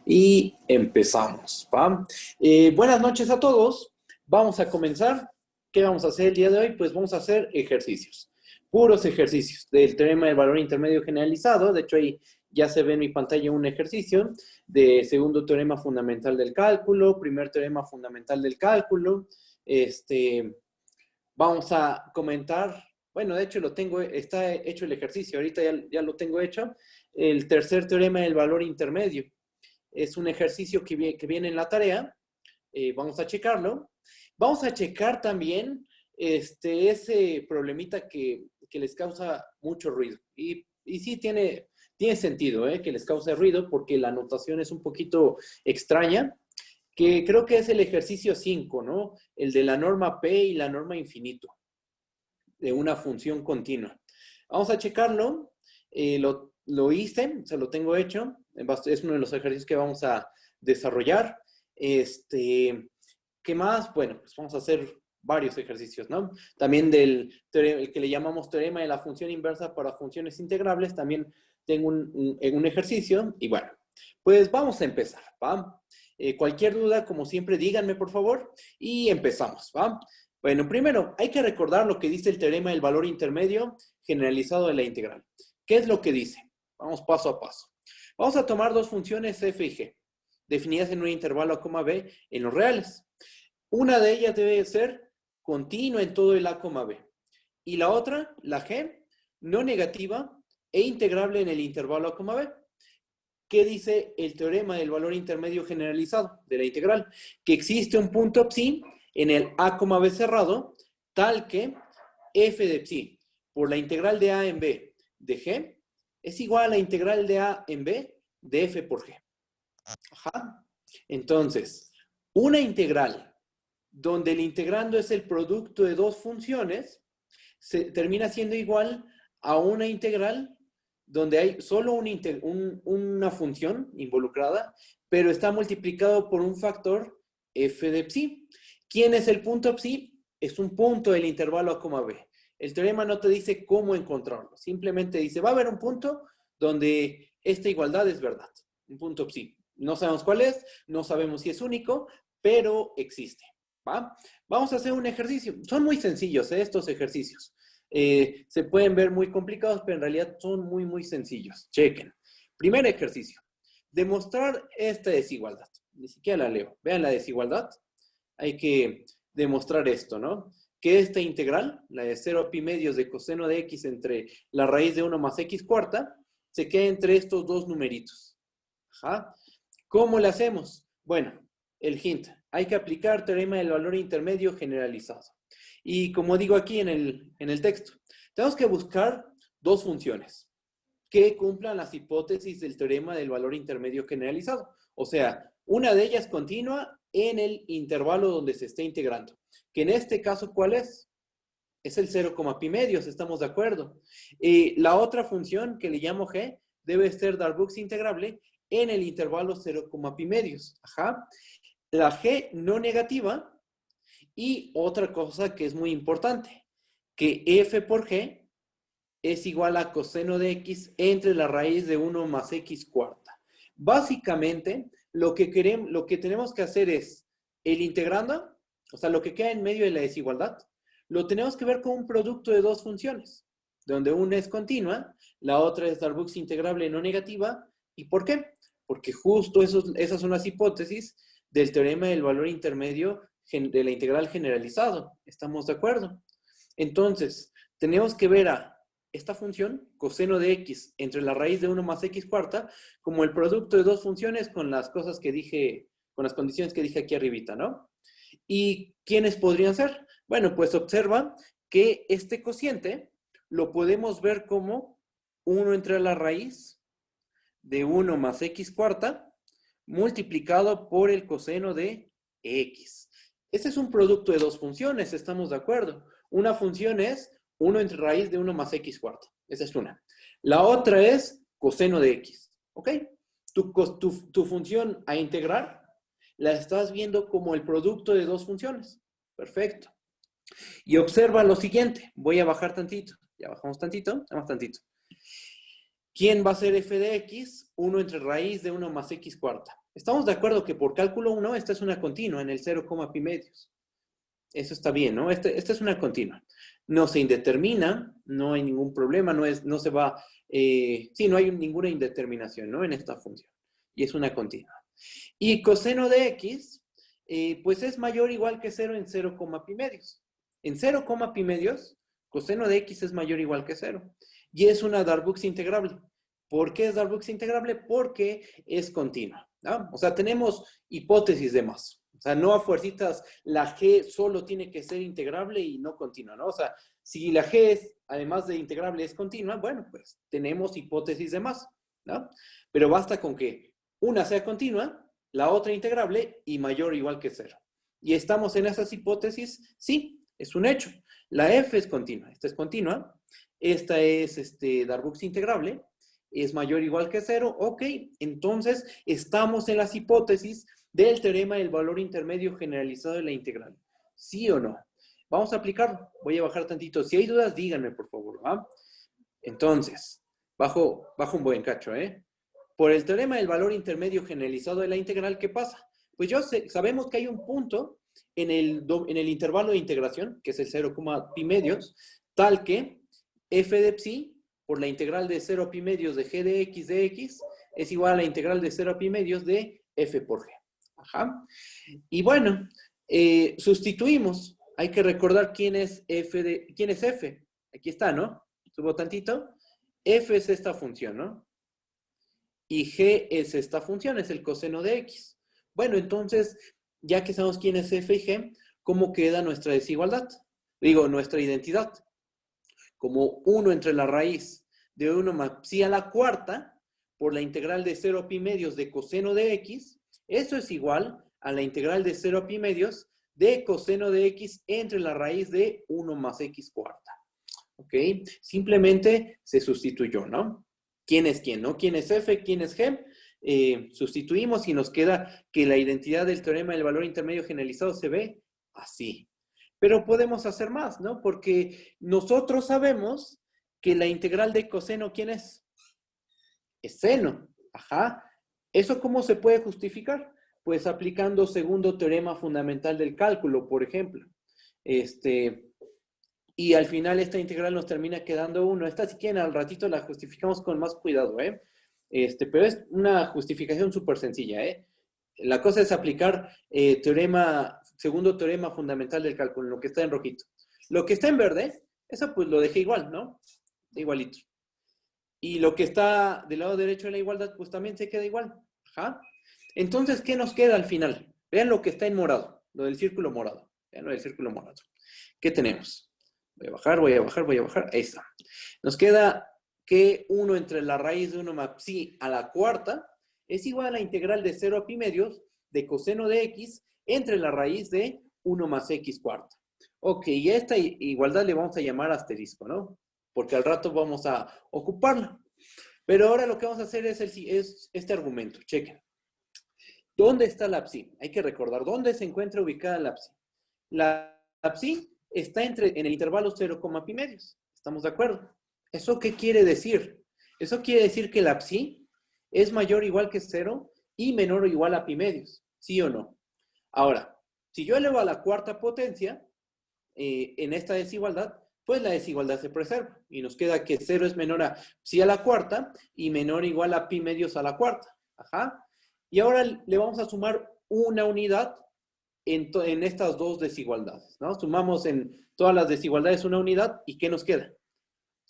Y empezamos, ¿va? Buenas noches a todos. Vamos a comenzar. ¿Qué vamos a hacer el día de hoy? Pues vamos a hacer ejercicios, puros ejercicios del teorema del valor intermedio generalizado. De hecho, ahí ya se ve en mi pantalla un ejercicio de segundo teorema fundamental del cálculo, primer teorema fundamental del cálculo. Vamos a comentar, bueno, de hecho lo tengo, está hecho el ejercicio, ahorita ya lo tengo hecho. El tercer teorema del valor intermedio. Es un ejercicio que viene en la tarea. Vamos a checarlo. Vamos a checar también ese problemita que les causa mucho ruido. Y sí tiene sentido que les cause ruido porque la notación es un poquito extraña, que creo que es el ejercicio 5, ¿no? El de la norma P y la norma infinito, de una función continua. Vamos a checarlo. Lo hice, o sea, lo tengo hecho. Es uno de los ejercicios que vamos a desarrollar. ¿Qué más? Bueno, pues vamos a hacer varios ejercicios, ¿no? También el que le llamamos teorema de la función inversa para funciones integrables, también tengo un ejercicio. Y bueno, pues vamos a empezar, ¿va? Cualquier duda, como siempre, díganme, por favor. Y empezamos, ¿va? Bueno, primero, hay que recordar lo que dice el teorema del valor intermedio generalizado de la integral. ¿Qué es lo que dice? Vamos paso a paso. Vamos a tomar dos funciones f y g, definidas en un intervalo a, b en los reales. Una de ellas debe ser continua en todo el a, b. Y la otra, la g, no negativa e integrable en el intervalo a, b. ¿Qué dice el teorema del valor intermedio generalizado de la integral? Que existe un punto psi en el a, b cerrado, tal que f de psi por la integral de a en b de g es igual a la integral de a en b de f por g. Ajá. Entonces, una integral donde el integrando es el producto de dos funciones termina siendo igual a una integral donde hay solo una función involucrada, pero está multiplicado por un factor f de psi. ¿Quién es el punto psi? Es un punto del intervalo a, b. El teorema no te dice cómo encontrarlo, simplemente dice, va a haber un punto donde esta igualdad es verdad, un punto psi. No sabemos cuál es, no sabemos si es único, pero existe, ¿va? Vamos a hacer un ejercicio. Son muy sencillos estos ejercicios. Se pueden ver muy complicados, pero en realidad son muy, muy sencillos. Chequen. Primer ejercicio. Demostrar esta desigualdad. Ni siquiera la leo. Vean la desigualdad. Hay que demostrar esto, ¿no? Que esta integral, la de 0 a pi medios de coseno de x entre la raíz de 1 más x cuarta, se queda entre estos dos numeritos. Ajá. ¿Cómo le hacemos? Bueno, el hint. Hay que aplicar teorema del valor intermedio generalizado. Y como digo aquí en el texto, tenemos que buscar dos funciones que cumplan las hipótesis del teorema del valor intermedio generalizado. O sea, una de ellas continua en el intervalo donde se esté integrando. Que en este caso, ¿cuál es? Es el 0, pi medios, estamos de acuerdo. La otra función que le llamo g debe ser Darboux integrable en el intervalo 0, pi medios. Ajá. La g no negativa. Y otra cosa que es muy importante, que f por g es igual a coseno de x entre la raíz de 1 más x cuarta. Básicamente, lo que tenemos que hacer es el integrando, o sea, lo que queda en medio de la desigualdad, lo tenemos que ver como un producto de dos funciones, donde una es continua, la otra es Darboux integrable no negativa. ¿Y por qué? Porque justo esas son las hipótesis del teorema del valor intermedio de la integral generalizado. ¿Estamos de acuerdo? Entonces, tenemos que ver a esta función, coseno de x, entre la raíz de 1 más x cuarta, como el producto de dos funciones con las cosas que dije, con las condiciones que dije aquí arribita, ¿no? ¿Y quiénes podrían ser? Bueno, pues observa que este cociente lo podemos ver como 1 entre la raíz de 1 más x cuarta multiplicado por el coseno de x. Este es un producto de dos funciones, estamos de acuerdo. Una función es 1 entre raíz de 1 más x cuarta. Esa es una. La otra es coseno de x. ¿Ok? Tu función a integrar la estás viendo como el producto de dos funciones. Perfecto. Y observa lo siguiente. Voy a bajar tantito. Ya bajamos tantito. Vamos tantito. ¿Quién va a ser f de x? 1 entre raíz de 1 más x cuarta. Estamos de acuerdo que por cálculo 1, esta es una continua en el 0, pi medios. Eso está bien, ¿no? Esta es una continua. No se indetermina, no hay ningún problema, no se va, sí, no hay ninguna indeterminación, ¿no? En esta función. Y es una continua. Y coseno de x, pues es mayor o igual que 0 en 0, pi medios. En 0, pi medios, coseno de x es mayor o igual que 0. Y es una Darboux integrable. ¿Por qué es Darboux integrable? Porque es continua, ¿no? O sea, tenemos hipótesis de más. O sea, no a fuercitas la g solo tiene que ser integrable y no continua, ¿no? O sea, si la g es, además de integrable, es continua, bueno, pues tenemos hipótesis de más, ¿no? Pero basta con que una sea continua, la otra integrable y mayor o igual que 0. ¿Y estamos en esas hipótesis? Sí, es un hecho. La f es continua, esta es continua, esta es Darboux integrable, es mayor o igual que 0, ok, entonces estamos en las hipótesis del teorema del valor intermedio generalizado de la integral. ¿Sí o no? Vamos a aplicarlo. Voy a bajar tantito. Si hay dudas, díganme, por favor, ¿va? Entonces, bajo un buen cacho, ¿eh? Por el teorema del valor intermedio generalizado de la integral, ¿qué pasa? Pues sabemos que hay un punto en el intervalo de integración, que es el 0, pi medios, tal que f de psi por la integral de 0 pi medios de g de x es igual a la integral de 0 pi medios de f por g. Ajá. Y bueno, sustituimos. Hay que recordar quién es f. Aquí está, ¿no? Subo tantito. F es esta función, ¿no? Y g es esta función, es el coseno de x. Bueno, entonces, ya que sabemos quién es f y g, ¿cómo queda nuestra desigualdad? Digo, nuestra identidad. Como 1 entre la raíz de 1 más psi a la cuarta por la integral de 0 pi medios de coseno de x, eso es igual a la integral de 0 pi medios de coseno de x entre la raíz de 1 más x cuarta. ¿Ok? Simplemente se sustituyó, ¿no? ¿Quién es quién, no? ¿Quién es f? ¿Quién es g? Sustituimos y nos queda que la identidad del teorema del valor intermedio generalizado se ve así. Pero podemos hacer más, ¿no? Porque nosotros sabemos que la integral de coseno, ¿quién es? Es seno. Ajá. ¿Eso cómo se puede justificar? Pues aplicando segundo teorema fundamental del cálculo, por ejemplo. Y al final esta integral nos termina quedando 1. Esta si quieren al ratito la justificamos con más cuidado, ¿eh? Pero es una justificación súper sencilla, ¿eh? La cosa es aplicar segundo teorema fundamental del cálculo, lo que está en rojito. Lo que está en verde, eso pues lo dejé igual, ¿no? Igualito. Y lo que está del lado derecho de la igualdad, pues también se queda igual. Ajá. Entonces, ¿qué nos queda al final? Vean lo que está en morado, lo del círculo morado. Vean lo del círculo morado. ¿Qué tenemos? Voy a bajar, voy a bajar, voy a bajar. Ahí está. Nos queda que 1 entre la raíz de 1 más psi a la cuarta es igual a la integral de 0 a pi medios de coseno de x entre la raíz de 1 más x cuarta. Ok, y a esta igualdad le vamos a llamar asterisco, ¿no? Porque al rato vamos a ocuparla. Pero ahora lo que vamos a hacer es este argumento. Chequen. ¿Dónde está la psi? Hay que recordar, ¿dónde se encuentra ubicada la psi? La psi está en el intervalo 0, pi medios. ¿Estamos de acuerdo? ¿Eso qué quiere decir? Eso quiere decir que la psi es mayor o igual que 0 y menor o igual a pi medios. ¿Sí o no? Ahora, si yo elevo a la cuarta potencia en esta desigualdad, pues la desigualdad se preserva. Y nos queda que 0 es menor a psi a la cuarta y menor o igual a pi medios a la cuarta. Ajá. Y ahora le vamos a sumar una unidad en estas dos desigualdades, ¿no? Sumamos en todas las desigualdades una unidad y ¿qué nos queda?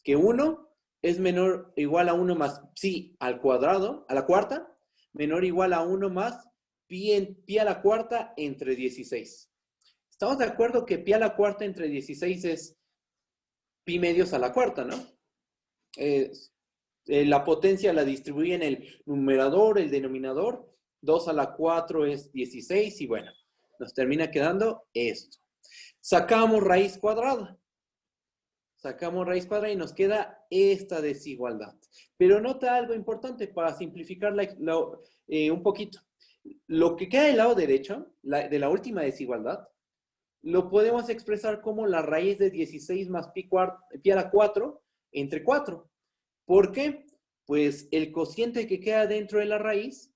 Que 1 es menor o igual a 1 más psi al cuadrado, a la cuarta, menor o igual a 1 más pi a la cuarta entre 16. ¿Estamos de acuerdo que pi a la cuarta entre 16 es pi medios a la cuarta, ¿no? La potencia la distribuye en el numerador, el denominador. 2 a la 4 es 16 y bueno, nos termina quedando esto. Sacamos raíz cuadrada. Sacamos raíz cuadrada y nos queda esta desigualdad. Pero nota algo importante para simplificarla un poquito. Lo que queda del lado derecho, de la última desigualdad, lo podemos expresar como la raíz de 16 más pi a la 4 entre 4. ¿Por qué? pues el cociente que queda dentro de la raíz,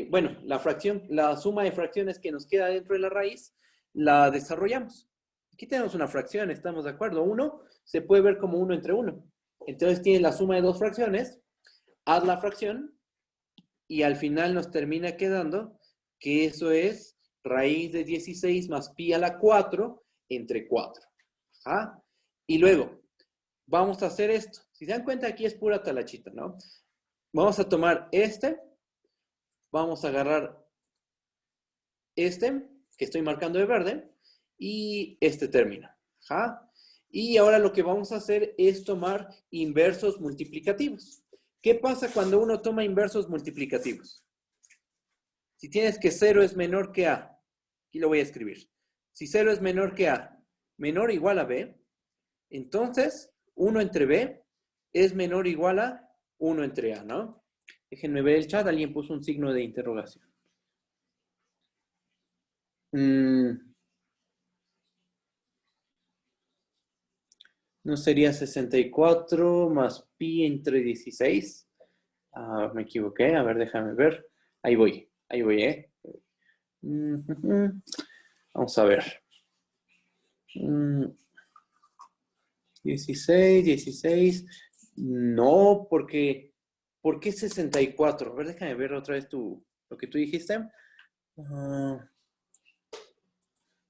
bueno, la suma de fracciones que nos queda dentro de la raíz, la desarrollamos. Aquí tenemos una fracción, ¿estamos de acuerdo? 1 se puede ver como 1 entre 1. Entonces tienes la suma de dos fracciones, haz la fracción, y al final nos termina quedando que eso es raíz de 16 más pi a la 4 entre 4. ¿Ah? Y luego, vamos a hacer esto. Si se dan cuenta, aquí es pura talachita, ¿no? Vamos a tomar vamos a agarrar que estoy marcando de verde, y este término. ¿Ah? Y ahora lo que vamos a hacer es tomar inversos multiplicativos. ¿Qué pasa cuando uno toma inversos multiplicativos? Si tienes que 0 es menor que A, aquí lo voy a escribir. Si 0 es menor que A, menor o igual a B, entonces 1 entre B es menor o igual a 1 entre A, ¿no? Déjenme ver el chat, alguien puso un signo de interrogación. ¿No sería 64 más pi entre 16? Ah, me equivoqué, a ver, déjame ver. Ahí voy, ¿eh? Vamos a ver. 16. No, porque... ¿Por qué 64? A ver, déjame ver otra vez lo que tú dijiste.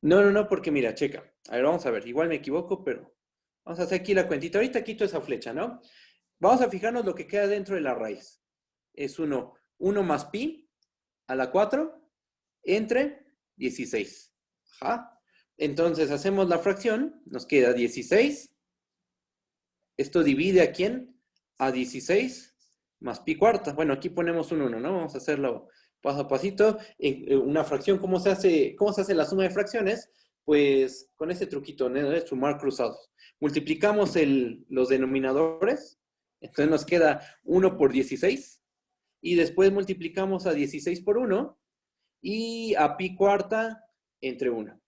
No, porque mira, checa. A ver, vamos a ver. Igual me equivoco, pero vamos a hacer aquí la cuentita. Ahorita quito esa flecha, ¿no? Vamos a fijarnos lo que queda dentro de la raíz. Es 1 más pi a la 4 entre 16. Ajá. Entonces hacemos la fracción. Nos queda 16. Esto divide a quién? A 16 más pi cuarta. Bueno, aquí ponemos un 1, ¿no? Vamos a hacerlo paso a pasito. Una fracción, ¿cómo se hace la suma de fracciones? Pues con este truquito, ¿no? De sumar cruzados. Multiplicamos los denominadores. Entonces nos queda 1 por 16. Y después multiplicamos a 16 por 1. Y a pi cuarta entre 1.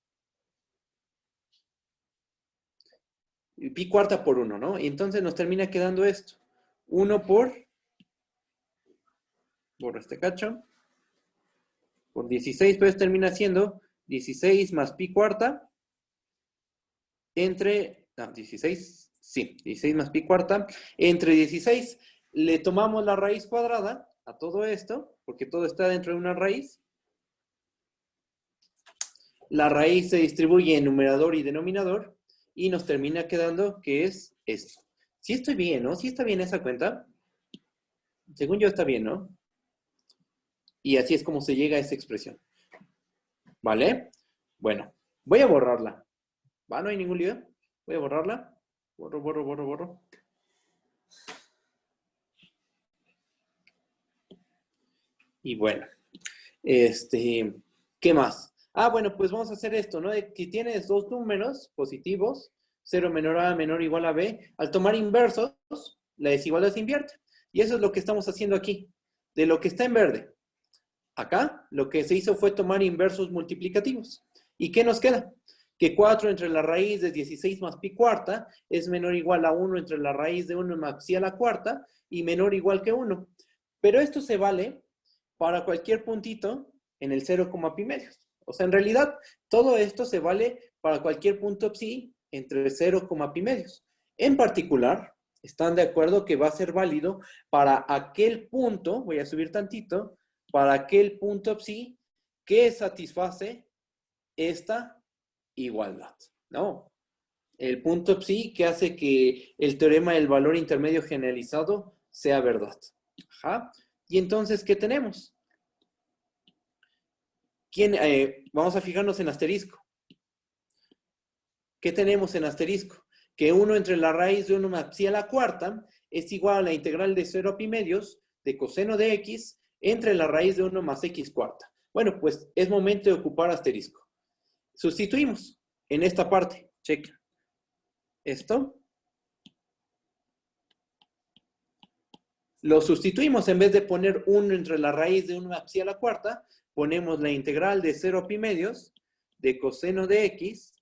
Pi cuarta por 1, ¿no? Y entonces nos termina quedando esto. 1 por este cacho, por 16, pues termina siendo 16 más pi cuarta entre, 16 más pi cuarta entre 16. Le tomamos la raíz cuadrada a todo esto, porque todo está dentro de una raíz. La raíz se distribuye en numerador y denominador y nos termina quedando que es esto. Sí estoy bien, ¿no? Sí está bien esa cuenta. Según yo está bien, ¿no? Y así es como se llega a esa expresión. ¿Vale? Bueno, voy a borrarla. ¿Va? ¿No hay ningún lío? Voy a borrarla. Borro. Y bueno, ¿qué más? Ah, bueno, pues vamos a hacer esto, ¿no? Si tienes dos números positivos, 0 menor a menor igual a b, al tomar inversos, la desigualdad se invierte. Y eso es lo que estamos haciendo aquí. De lo que está en verde. Acá, lo que se hizo fue tomar inversos multiplicativos. ¿Y qué nos queda? Que 4 entre la raíz de 16 más pi cuarta es menor o igual a 1 entre la raíz de 1 más pi a la cuarta y menor o igual que 1. Pero esto se vale para cualquier puntito en el 0, pi medios. O sea, en realidad, todo esto se vale para cualquier punto psi entre 0, pi medios. En particular, están de acuerdo que va a ser válido para aquel punto, voy a subir tantito, para aquel punto psi que satisface esta igualdad, ¿no? El punto psi que hace que el teorema del valor intermedio generalizado sea verdad. Ajá. Y entonces, ¿qué tenemos? Vamos a fijarnos en asterisco. ¿Qué tenemos en asterisco? Que 1 entre la raíz de 1 más pi a la cuarta es igual a la integral de 0 a pi medios de coseno de x entre la raíz de 1 más x cuarta. Bueno, pues es momento de ocupar asterisco. Sustituimos en esta parte. Chequen. Esto. Lo sustituimos. En vez de poner 1 entre la raíz de 1 más pi a la cuarta, ponemos la integral de 0 a pi medios de coseno de x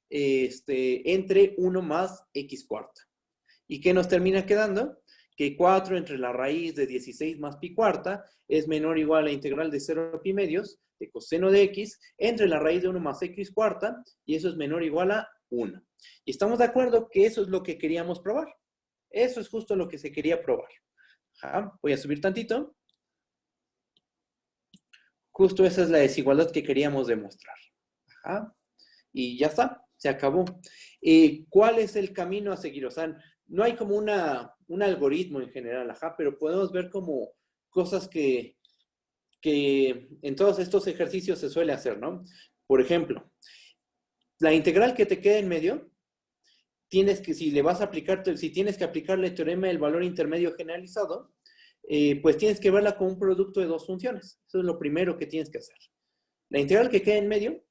entre 1 más x cuarta. ¿Y qué nos termina quedando? que 4 entre la raíz de 16 más pi cuarta es menor o igual a la integral de 0 a pi medios de coseno de x entre la raíz de 1 más x cuarta, y eso es menor o igual a 1. Y estamos de acuerdo que eso es lo que queríamos probar. Eso es justo lo que se quería probar. Ajá. Voy a subir tantito. Justo esa es la desigualdad que queríamos demostrar. Ajá. Y ya está, se acabó. ¿Cuál es el camino a seguir? O sea, no hay como un algoritmo en general, ajá, pero podemos ver como cosas que en todos estos ejercicios se suele hacer, ¿no? Por ejemplo, la integral que te queda en medio, tienes que, si tienes que aplicarle el teorema del valor intermedio generalizado, pues tienes que verla como un producto de dos funciones. Eso es lo primero que tienes que hacer. La integral que queda en medio,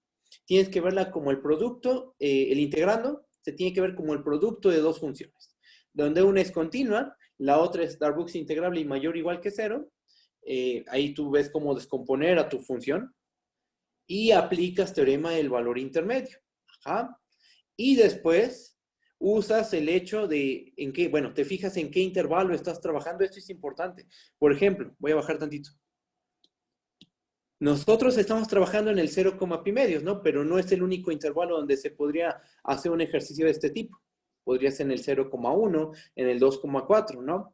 tienes que verla como el producto, el integrando, se tiene que ver como el producto de dos funciones, donde una es continua, la otra es Darboux integrable y mayor o igual que 0. Ahí tú ves cómo descomponer a tu función y aplicas teorema del valor intermedio. Ajá. Y después usas el hecho de te fijas en qué intervalo estás trabajando. Esto es importante. Por ejemplo, voy a bajar tantito. Nosotros estamos trabajando en el 0, pi medios, ¿no? Pero no es el único intervalo donde se podría hacer un ejercicio de este tipo. Podría ser en el 0,1, en el 2,4, ¿no?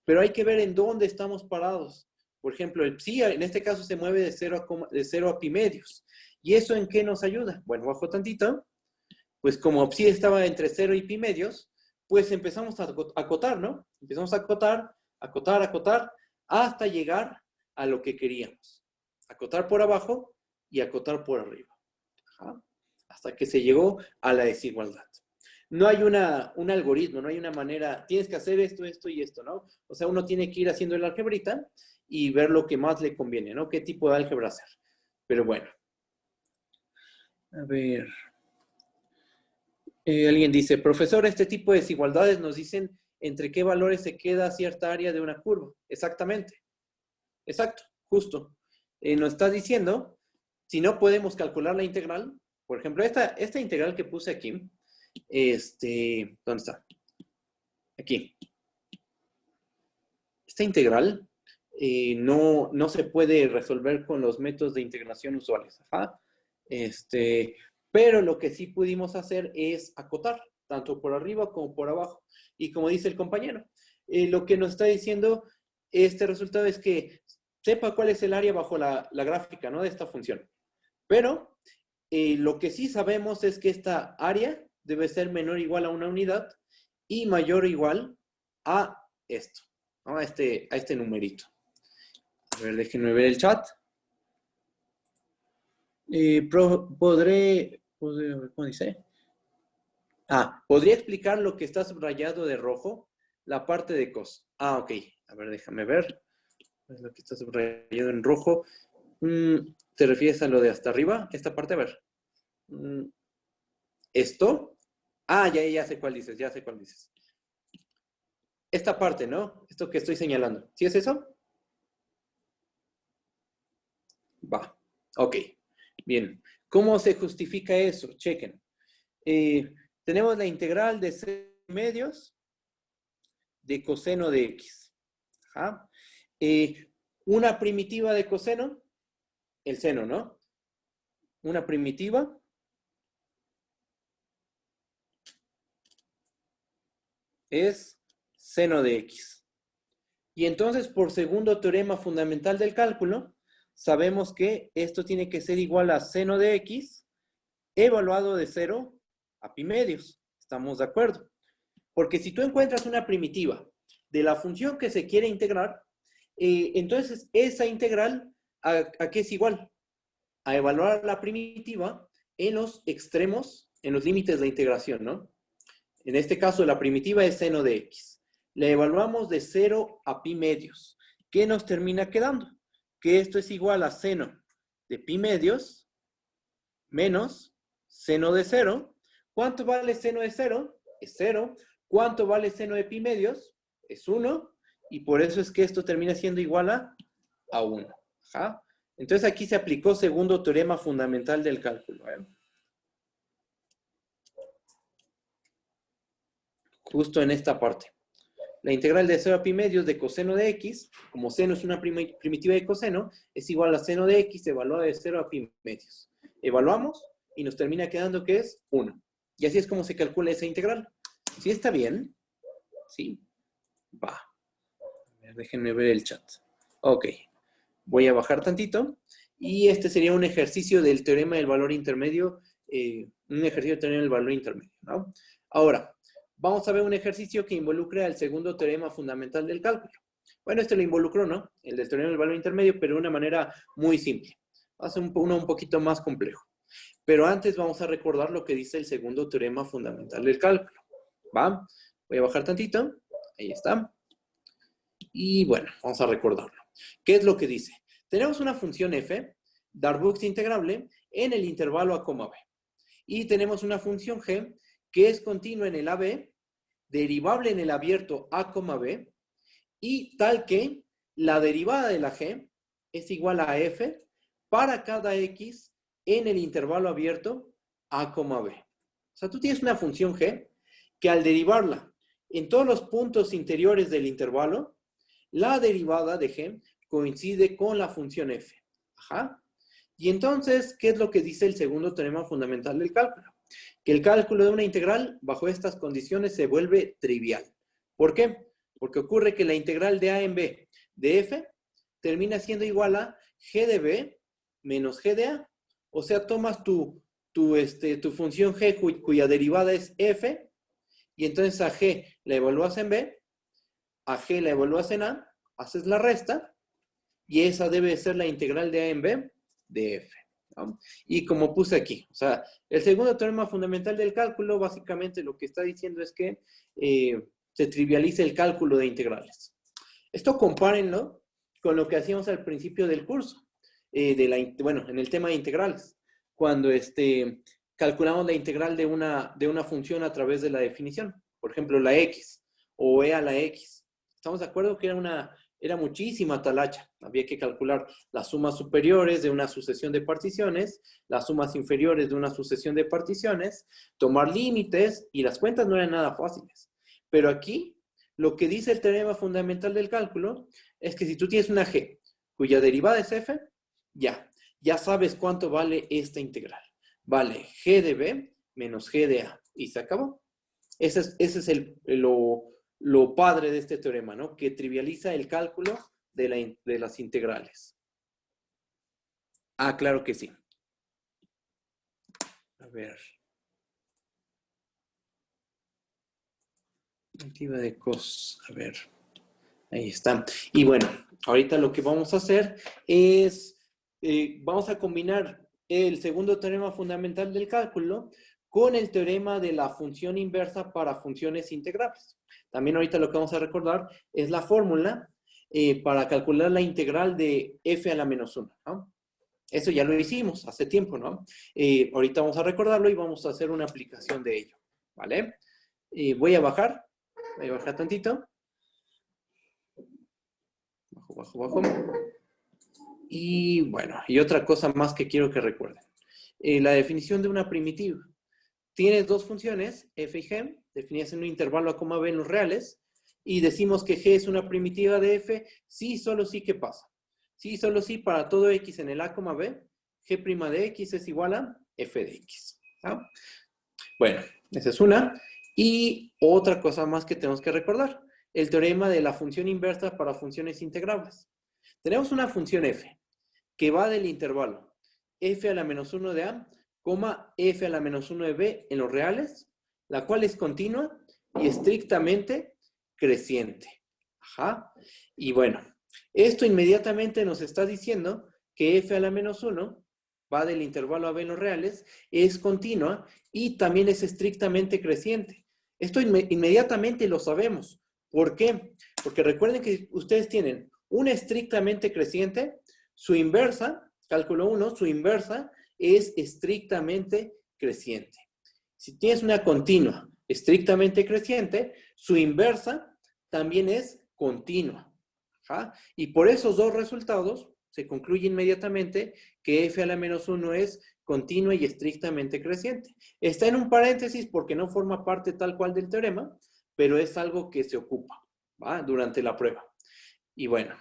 Pero hay que ver en dónde estamos parados. Por ejemplo, el psi en este caso se mueve de 0 a pi medios. ¿Y eso en qué nos ayuda? Bueno, bajo tantito. Pues como psi estaba entre 0 y pi medios, pues empezamos a acotar, ¿no? Empezamos a acotar, hasta llegar a lo que queríamos. Acotar por abajo y acotar por arriba. Ajá. Hasta que se llegó a la desigualdad. No hay un algoritmo, no hay una manera, tienes que hacer esto, esto y esto, ¿no? O sea, uno tiene que ir haciendo el algebrita y ver lo que más le conviene, ¿no? ¿Qué tipo de álgebra hacer? Pero bueno. A ver. Alguien dice, profesor, este tipo de desigualdades nos dicen entre qué valores se queda cierta área de una curva. Exactamente. Exacto, justo. Nos está diciendo, si no podemos calcular la integral, por ejemplo, esta integral que puse aquí, ¿dónde está? Aquí. Esta integral no se puede resolver con los métodos de integración usuales. Ajá. Pero lo que sí pudimos hacer es acotar, tanto por arriba como por abajo. Y como dice el compañero, lo que nos está diciendo este resultado es que sepa cuál es el área bajo la gráfica, ¿no? De esta función. Pero lo que sí sabemos es que esta área debe ser menor o igual a una unidad y mayor o igual a esto, ¿no? A este numerito. A ver, déjenme ver el chat. ¿Cómo dice? ¿Podría explicar lo que está subrayado de rojo? La parte de cos. Ok. A ver, déjame ver. Es lo que está subrayado en rojo. ¿Te refieres a lo de hasta arriba? Esta parte, a ver. ¿Esto? Ya sé cuál dices, ya sé cuál dices. Esta parte, ¿no? Esto que estoy señalando. ¿Sí es eso? Va. Ok. Bien. ¿Cómo se justifica eso? Chequen. Tenemos la integral de 6 medios de coseno de x. Ajá. Una primitiva de coseno, el seno, ¿no? Una primitiva es seno de x. Y entonces, por segundo teorema fundamental del cálculo, sabemos que esto tiene que ser igual a seno de x evaluado de 0 a pi medios. ¿Estamos de acuerdo? Porque si tú encuentras una primitiva de la función que se quiere integrar, entonces esa integral, ¿a qué es igual? A evaluar la primitiva en los extremos, en los límites de integración, ¿no? En este caso, la primitiva es seno de x. La evaluamos de 0 a pi medios. ¿Qué nos termina quedando? Que esto es igual a seno de pi medios menos seno de 0. ¿Cuánto vale seno de 0? Es 0. ¿Cuánto vale seno de pi medios? Es 1. Y por eso es que esto termina siendo igual a 1. Ajá. Entonces aquí se aplicó segundo teorema fundamental del cálculo. Justo en esta parte. la integral de 0 a pi medios de coseno de x, como seno es una primitiva de coseno, es igual a seno de x evaluada de 0 a pi medios. Evaluamos y nos termina quedando que es 1. Y así es como se calcula esa integral. ¿Sí está bien? Sí. Va. A ver, déjenme ver el chat. Ok. Voy a bajar tantito. Y este sería un ejercicio del teorema del valor intermedio. Un ejercicio del teorema del valor intermedio, ¿no? Ahora, vamos a ver un ejercicio que involucra el segundo teorema fundamental del cálculo. Bueno, este lo involucró, ¿no? El del teorema del valor intermedio, pero de una manera muy simple. Va a ser uno un poquito más complejo. Pero antes vamos a recordar lo que dice el segundo teorema fundamental del cálculo. ¿Va? Voy a bajar tantito. Ahí está. Y bueno, vamos a recordarlo. ¿Qué es lo que dice? Tenemos una función f, Darboux integrable, en el intervalo a, b. Y tenemos una función g, que es continua en el AB, derivable en el abierto a, b, y tal que la derivada de la g es igual a f para cada x en el intervalo abierto a, b. O sea, tú tienes una función g que al derivarla en todos los puntos interiores del intervalo, la derivada de g coincide con la función f. Ajá. Y entonces, ¿qué es lo que dice el segundo teorema fundamental del cálculo? Que el cálculo de una integral bajo estas condiciones se vuelve trivial. ¿Por qué? Porque ocurre que la integral de a en b de f termina siendo igual a g de b menos g de a. O sea, tomas tu función g cuya derivada es f, y entonces a g la evalúas en b, a g la evalúas en a, haces la resta, y esa debe ser la integral de a en b de f, ¿no? Y como puse aquí, o sea, el segundo teorema fundamental del cálculo, básicamente lo que está diciendo es que se trivializa el cálculo de integrales. Esto compárenlo con lo que hacíamos al principio del curso, bueno, en el tema de integrales, cuando calculamos la integral de una función a través de la definición, por ejemplo, la x, o e a la x. ¿Estamos de acuerdo que era muchísima talacha? Había que calcular las sumas superiores de una sucesión de particiones, las sumas inferiores de una sucesión de particiones, tomar límites, y las cuentas no eran nada fáciles. Pero aquí, lo que dice el teorema fundamental del cálculo es que si tú tienes una g cuya derivada es f, ya sabes cuánto vale esta integral. Vale g de b menos g de a. Y se acabó. Ese es lo padre de este teorema, ¿no? Que trivializa el cálculo de las integrales. Ah, claro que sí. A ver. Activa de cos. A ver. Ahí está. Y bueno, ahorita lo que vamos a hacer es, vamos a combinar el segundo teorema fundamental del cálculo con el teorema de la función inversa para funciones integrables. También ahorita lo que vamos a recordar es la fórmula para calcular la integral de f a la menos 1, ¿no? Eso ya lo hicimos hace tiempo, ¿no? Ahorita vamos a recordarlo y vamos a hacer una aplicación de ello, ¿vale? Voy a bajar tantito. Bajo. Y bueno, y otra cosa más que quiero que recuerden. La definición de una primitiva. Tienes dos funciones, f y g, definidas en un intervalo a, b en los reales, y decimos que g es una primitiva de f, sí, solo sí, ¿qué pasa? Sí, solo sí, para todo x en el a, b, g' de x es igual a f de x, ¿no? Bueno, esa es una. Y otra cosa más que tenemos que recordar, el teorema de la función inversa para funciones integrables. Tenemos una función f, que va del intervalo f a la menos 1 de a, f a la menos 1 de b en los reales, la cual es continua y estrictamente creciente. Ajá. Y bueno, esto inmediatamente nos está diciendo que f a la menos 1 va del intervalo a b en los reales, es continua y también es estrictamente creciente. Esto inmediatamente lo sabemos. ¿Por qué? Porque recuerden que ustedes tienen una estrictamente creciente, su inversa, cálculo 1, su inversa es estrictamente creciente. Si tienes una continua estrictamente creciente, su inversa también es continua. Ajá. Y por esos dos resultados se concluye inmediatamente que f a la menos 1 es continua y estrictamente creciente. Está en un paréntesis porque no forma parte tal cual del teorema, pero es algo que se ocupa. ¿va? Durante la prueba. Y bueno,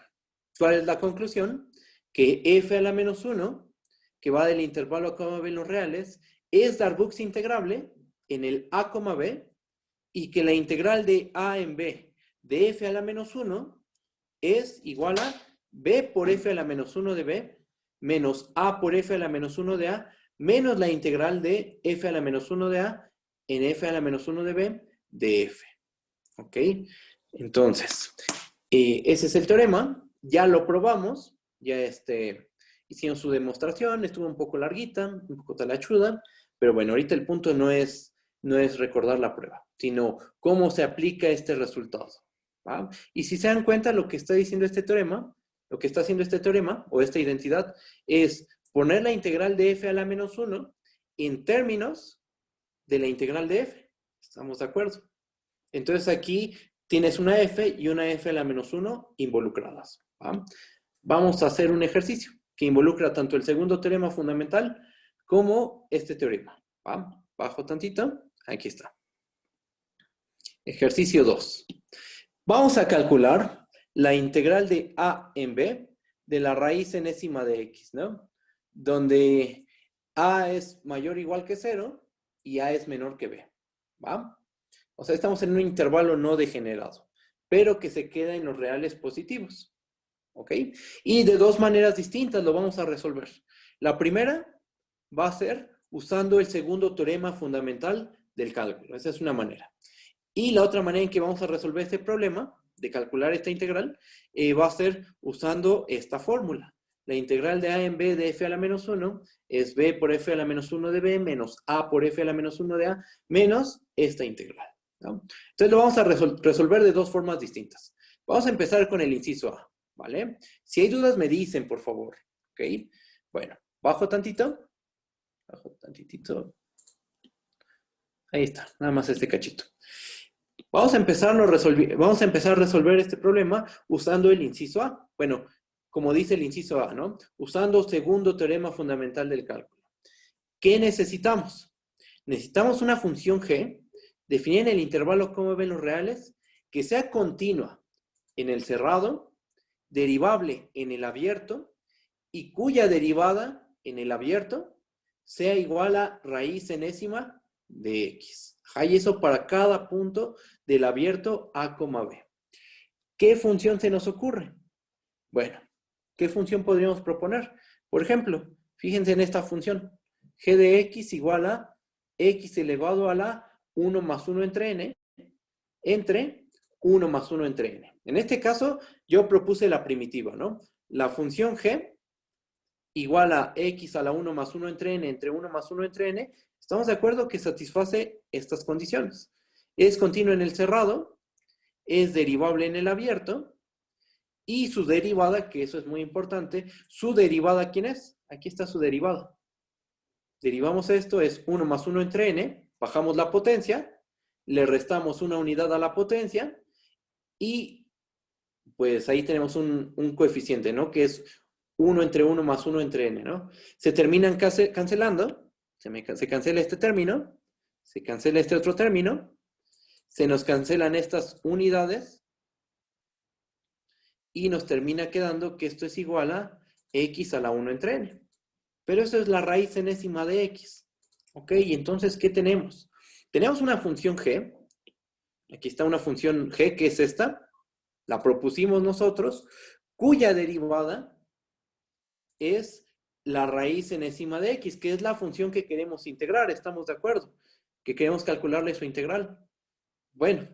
¿cuál es la conclusión? Que f a la menos 1, que va del intervalo a, b en los reales, es Darboux integrable en el a, b, y que la integral de a en b de f a la menos 1 es igual a b por f a la menos 1 de b menos a por f a la menos 1 de a menos la integral de f a la menos 1 de a en f a la menos 1 de b de f. ¿Ok? Entonces, ese es el teorema. Ya lo probamos. Ya hicimos su demostración. Estuvo un poco larguita, un poco talachuda. Pero bueno, ahorita el punto no es recordar la prueba, sino cómo se aplica este resultado. ¿Va? Y si se dan cuenta, lo que está diciendo este teorema, lo que está haciendo este teorema, o esta identidad, es poner la integral de f a la menos 1 en términos de la integral de f. ¿Estamos de acuerdo? Entonces aquí tienes una f y una f a la menos 1 involucradas. ¿Va? Vamos a hacer un ejercicio que involucra tanto el segundo teorema fundamental como este teorema. ¿Va? Bajo tantito. Aquí está. Ejercicio 2. Vamos a calcular la integral de a en b de la raíz enésima de x, ¿no? Donde a es mayor o igual que 0 y a es menor que b. ¿Va? O sea, estamos en un intervalo no degenerado, pero que se queda en los reales positivos. ¿Ok? Y de dos maneras distintas lo vamos a resolver. La primera va a ser usando el segundo teorema fundamental del cálculo. Esa es una manera. Y la otra manera en que vamos a resolver este problema, de calcular esta integral, va a ser usando esta fórmula. La integral de a en b de f a la menos 1 es b por f a la menos 1 de b menos a por f a la menos 1 de a menos esta integral, ¿no? Entonces lo vamos a resolver de dos formas distintas. Vamos a empezar con el inciso a, ¿vale? Si hay dudas me dicen, por favor, ¿ok? Bueno, bajo tantito. Bajo tantitito. Ahí está, nada más este cachito. Vamos a empezar a resolver este problema usando el inciso A. Bueno, como dice el inciso A, ¿no? Usando segundo teorema fundamental del cálculo. ¿Qué necesitamos? Necesitamos una función g, definida en el intervalo como ven los reales, que sea continua en el cerrado, derivable en el abierto, y cuya derivada en el abierto sea igual a raíz enésima de x. Y eso para cada punto del abierto a, b. ¿Qué función se nos ocurre? Bueno, ¿qué función podríamos proponer? Por ejemplo, fíjense en esta función. G de x igual a x elevado a la 1 más 1 entre 1 más 1 entre n. En este caso, yo propuse la primitiva, ¿no? La función g igual a x a la 1 más 1 entre 1 más 1 entre n. ¿Estamos de acuerdo que satisface estas condiciones? Es continuo en el cerrado, es derivable en el abierto, y su derivada, que eso es muy importante, su derivada, ¿quién es? Aquí está su derivada. Derivamos esto, es 1 más 1 entre n, bajamos la potencia, le restamos una unidad a la potencia, y pues ahí tenemos un coeficiente, ¿no? Que es 1 entre 1 más 1 entre n, ¿no? Se terminan cancelando, se cancela este término, se cancela este otro término, se nos cancelan estas unidades y nos termina quedando que esto es igual a x a la 1 entre n. Pero eso es la raíz enésima de x. ¿Ok? Y entonces, ¿qué tenemos? Tenemos una función g. Aquí está una función g, que es esta. La propusimos nosotros, cuya derivada es la raíz enésima de x, que es la función que queremos integrar. ¿Estamos de acuerdo? Que queremos calcularle su integral. Bueno,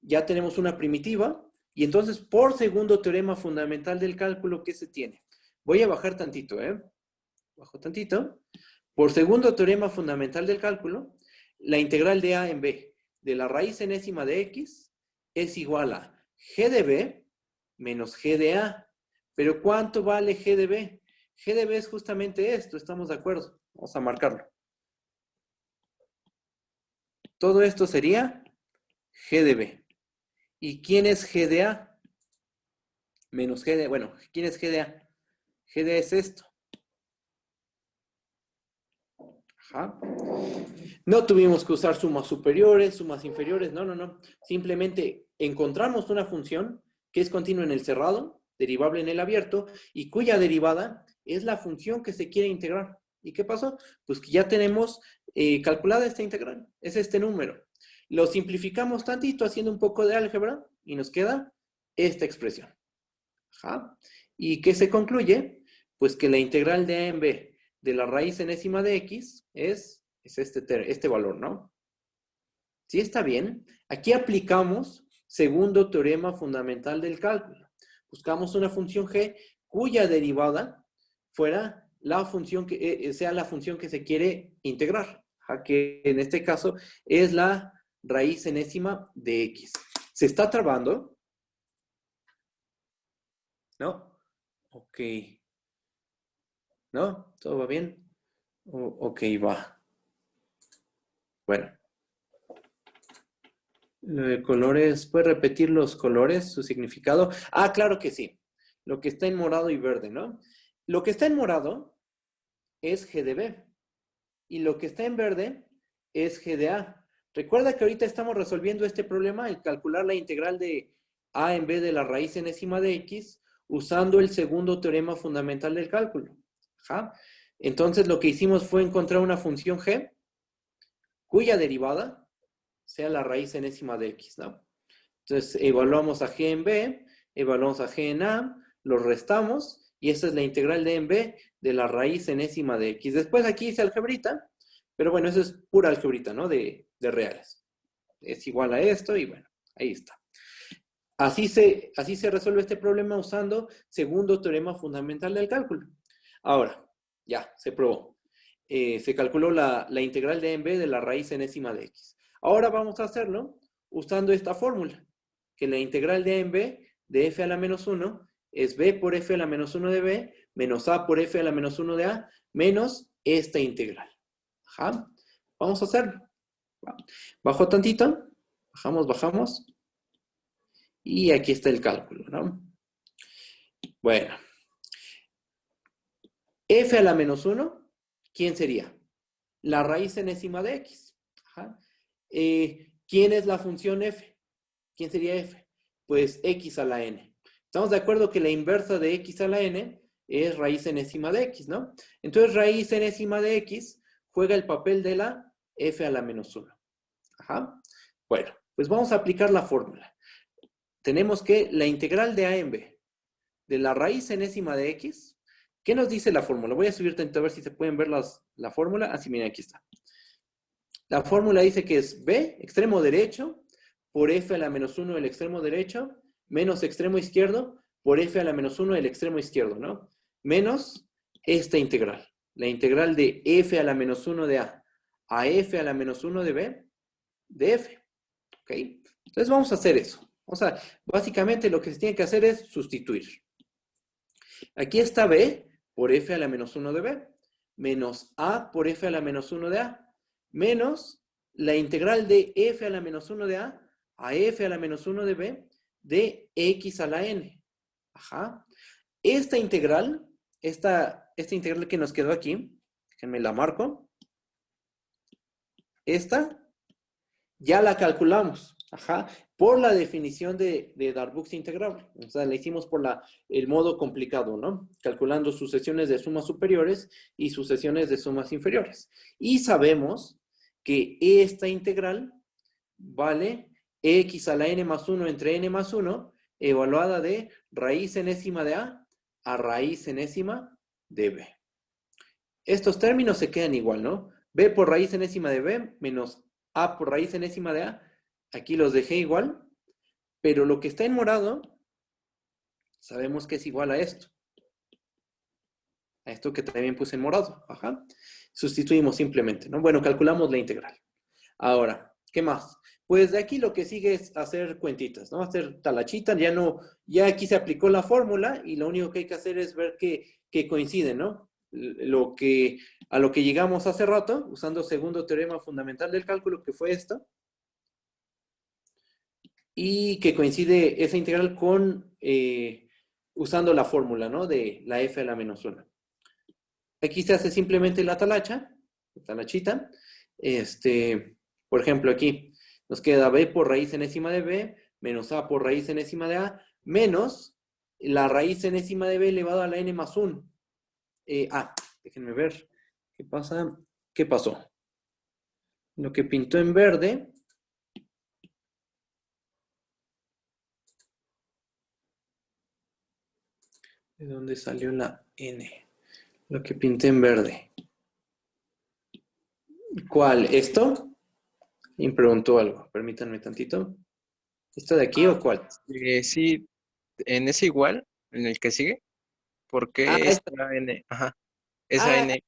ya tenemos una primitiva, y entonces por segundo teorema fundamental del cálculo, ¿qué se tiene? Voy a bajar tantito, Bajo tantito. Por segundo teorema fundamental del cálculo, la integral de a en b de la raíz enésima de x es igual a g de b menos g de a. ¿Pero cuánto vale g de b? G de b es justamente esto, ¿estamos de acuerdo? Vamos a marcarlo. Todo esto sería g de b. ¿Y quién es g de a? Menos g de... Bueno, ¿quién es g de a? G de a es esto. Ajá. No tuvimos que usar sumas superiores, sumas inferiores, no. Simplemente encontramos una función que es continua en el cerrado, derivable en el abierto, y cuya derivada es la función que se quiere integrar. ¿Y qué pasó? Pues que ya tenemos calculada esta integral, es este número. Lo simplificamos tantito haciendo un poco de álgebra y nos queda esta expresión. Ajá. ¿Y qué se concluye? Pues que la integral de a en b de la raíz enésima de x es este valor, ¿no? ¿Sí está bien? Aquí aplicamos segundo teorema fundamental del cálculo. Buscamos una función g cuya derivada fuera la función que sea la función que se quiere integrar, que en este caso es la raíz enésima de x. ¿Se está trabando? ¿No? Ok. ¿No? ¿Todo va bien? Ok, va. Bueno. Colores, ¿puedes repetir los colores, su significado? Ah, claro que sí. Lo que está en morado y verde, ¿no? Lo que está en morado es G de B. Y lo que está en verde es G de A. Recuerda que ahorita estamos resolviendo este problema, el calcular la integral de A en B de la raíz enésima de X, usando el segundo teorema fundamental del cálculo. Ajá. Entonces lo que hicimos fue encontrar una función G, cuya derivada sea la raíz enésima de X, ¿no? Entonces, evaluamos a G en B, evaluamos a G en A, los restamos, y esa es la integral de en B de la raíz enésima de X. Después aquí hice algebrita, pero bueno, eso es pura algebrita, ¿no? De reales. Es igual a esto, y bueno, ahí está. Así se resuelve este problema usando segundo teorema fundamental del cálculo. Ahora, ya, se probó. Se calculó la integral de en B de la raíz enésima de X. Ahora vamos a hacerlo usando esta fórmula, que la integral de a en b de f a la menos 1 es b por f a la menos 1 de b menos a por f a la menos 1 de a menos esta integral. Ajá. Vamos a hacerlo. Bajo tantito, bajamos, y aquí está el cálculo, ¿no? Bueno, f a la menos 1, ¿quién sería? La raíz enésima de x. Ajá. ¿Quién es la función f? ¿Quién sería f? Pues x a la n. Estamos de acuerdo que la inversa de x a la n es raíz enésima de x, ¿no? Entonces, raíz enésima de x juega el papel de la f a la menos 1. Ajá. Bueno, pues vamos a aplicar la fórmula. Tenemos que la integral de a en b de la raíz enésima de x, ¿qué nos dice la fórmula? Voy a subir tantito a ver si se pueden ver la fórmula. Así, miren, aquí está. La fórmula dice que es b, extremo derecho, por f a la menos 1 del extremo derecho, menos extremo izquierdo, por f a la menos 1 del extremo izquierdo, ¿no? Menos esta integral. La integral de f a la menos 1 de a f a la menos 1 de b de f. ¿Ok? Entonces vamos a hacer eso. O sea, básicamente lo que se tiene que hacer es sustituir. Aquí está b por f a la menos 1 de b, menos a por f a la menos 1 de a, menos la integral de f a la menos 1 de a f a la menos 1 de b de x a la n. Ajá. Esta integral que nos quedó aquí, déjenme la marco. Esta ya la calculamos. Ajá. Por la definición de Darboux integrable. O sea, la hicimos por el modo complicado, ¿no? Calculando sucesiones de sumas superiores y sucesiones de sumas inferiores. Y sabemos que esta integral vale x a la n más 1 entre n más 1, evaluada de raíz enésima de a raíz enésima de b. Estos términos se quedan igual, ¿no? b por raíz enésima de b menos a por raíz enésima de a. Aquí los dejé igual, pero lo que está en morado, sabemos que es igual a esto. A esto que también puse en morado. Ajá. Sustituimos simplemente, ¿no? Bueno, calculamos la integral. Ahora, ¿qué más? Pues de aquí lo que sigue es hacer cuentitas, ¿no? Hacer talachitas, ya aquí se aplicó la fórmula y lo único que hay que hacer es ver que coincide, ¿no? A lo que llegamos hace rato, usando segundo teorema fundamental del cálculo, que fue esto, y que coincide esa integral con, usando la fórmula, ¿no? De la f a la menos 1. Aquí se hace simplemente la talachita. Por ejemplo, aquí nos queda b por raíz enésima de b menos a por raíz enésima de a, menos la raíz enésima de b elevado a la n más 1. Déjenme ver. ¿Qué pasa? ¿Qué pasó? Lo que pintó en verde. ¿De dónde salió la n? Lo que pinté en verde. ¿Cuál? ¿Esto? Y me preguntó algo. Permítanme tantito. ¿Esto de aquí o cuál? Sí, en ese igual, en el que sigue, ¿por qué Esta. esta N? Ajá, esa Ah, N.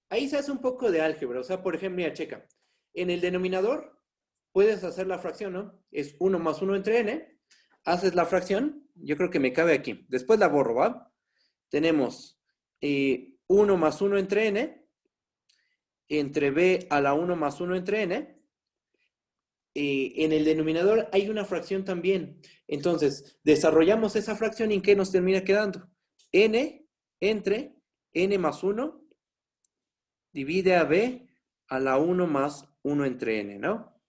ahí se hace un poco de álgebra. O sea, por ejemplo, mira, checa. En el denominador puedes hacer la fracción, ¿no? Es 1 más 1 entre n. Haces la fracción. Yo creo que me cabe aquí. Después la borro, ¿va? Tenemos 1 más 1 entre n. Entre b a la 1 más 1 entre n. En el denominador hay una fracción también. Entonces, desarrollamos esa fracción y ¿en qué nos termina quedando? N entre n más 1 divide a b a la 1 más 1 entre n, ¿no?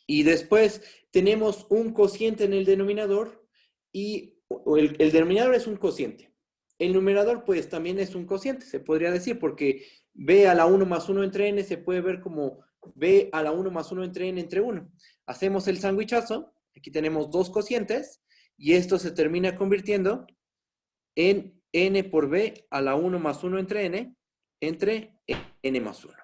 Y después tenemos un cociente en el denominador y el denominador es un cociente. El numerador pues también es un cociente, se podría decir, porque b a la 1 más 1 entre n se puede ver como b a la 1 más 1 entre n entre 1. Hacemos el sandwichazo, aquí tenemos dos cocientes, y esto se termina convirtiendo en n por b a la 1 más 1 entre n más 1.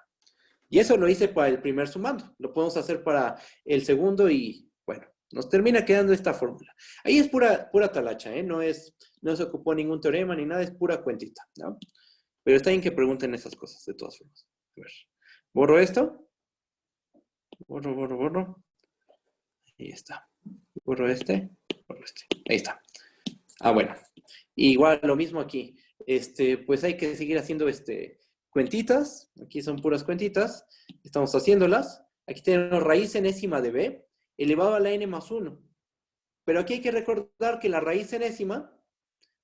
Y eso lo hice para el primer sumando. Lo podemos hacer para el segundo y, bueno, nos termina quedando esta fórmula. Ahí es pura talacha, ¿eh? No se ocupó ningún teorema ni nada, es pura cuentita, ¿no? Pero está bien que pregunten esas cosas, de todas formas. A ver. Borro esto. Borro. Ahí está. Borro este. Ahí está. Bueno. Igual lo mismo aquí. Pues hay que seguir haciendo cuentitas. Aquí son puras cuentitas. Estamos haciéndolas. Aquí tenemos raíz enésima de b elevado a la n más 1. Pero aquí hay que recordar que la raíz enésima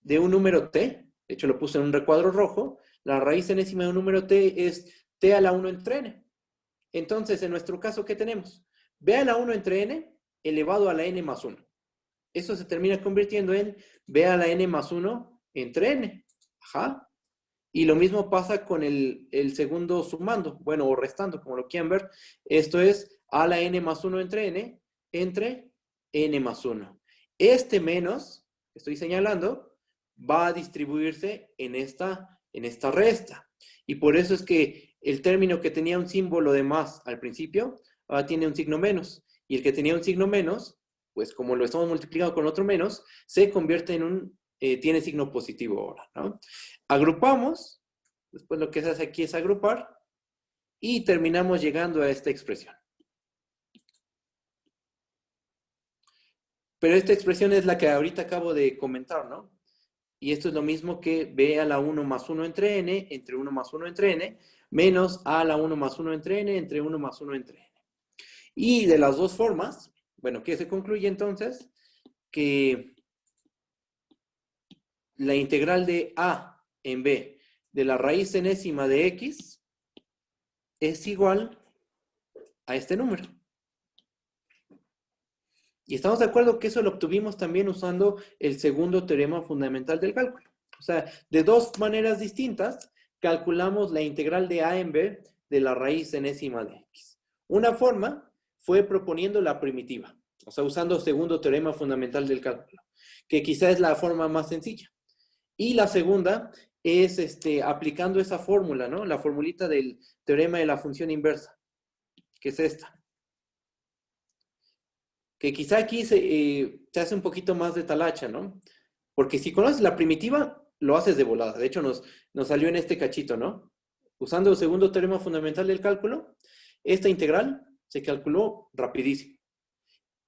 de un número t, de hecho lo puse en un recuadro rojo, la raíz enésima de un número t es t a la 1 entre n. Entonces, en nuestro caso, ¿qué tenemos? b a la 1 entre n elevado a la n más 1. Eso se termina convirtiendo en b a la n más 1 entre n. Ajá. Y lo mismo pasa con el segundo sumando, bueno, o restando, como lo quieran ver. Esto es a la n más 1 entre n más 1. Este menos, que estoy señalando, va a distribuirse en esta resta. Y por eso es que el término que tenía un símbolo de más al principio, ahora tiene un signo menos. Y el que tenía un signo menos, pues como lo estamos multiplicando con otro menos, se convierte en tiene signo positivo ahora, ¿no? Agrupamos, después lo que se hace aquí es agrupar, y terminamos llegando a esta expresión. Pero esta expresión es la que ahorita acabo de comentar, ¿no? Y esto es lo mismo que b a la 1 más 1 entre n, entre 1 más 1 entre n, menos a la 1 más 1 entre n, entre 1 más 1 entre n. Y de las dos formas, bueno, ¿qué se concluye entonces? Que la integral de a en b de la raíz enésima de x es igual a este número. Y estamos de acuerdo que eso lo obtuvimos también usando el segundo teorema fundamental del cálculo. O sea, de dos maneras distintas, calculamos la integral de a en b de la raíz enésima de x. Una forma fue proponiendo la primitiva, o sea, usando el segundo teorema fundamental del cálculo, que quizá es la forma más sencilla. Y la segunda es aplicando esa fórmula, ¿no? La formulita del teorema de la función inversa, que es esta. Que quizá aquí se hace un poquito más de talacha, ¿no? Porque si conoces la primitiva, lo haces de volada. De hecho, nos salió en este cachito, ¿no? Usando el segundo teorema fundamental del cálculo, esta integral se calculó rapidísimo.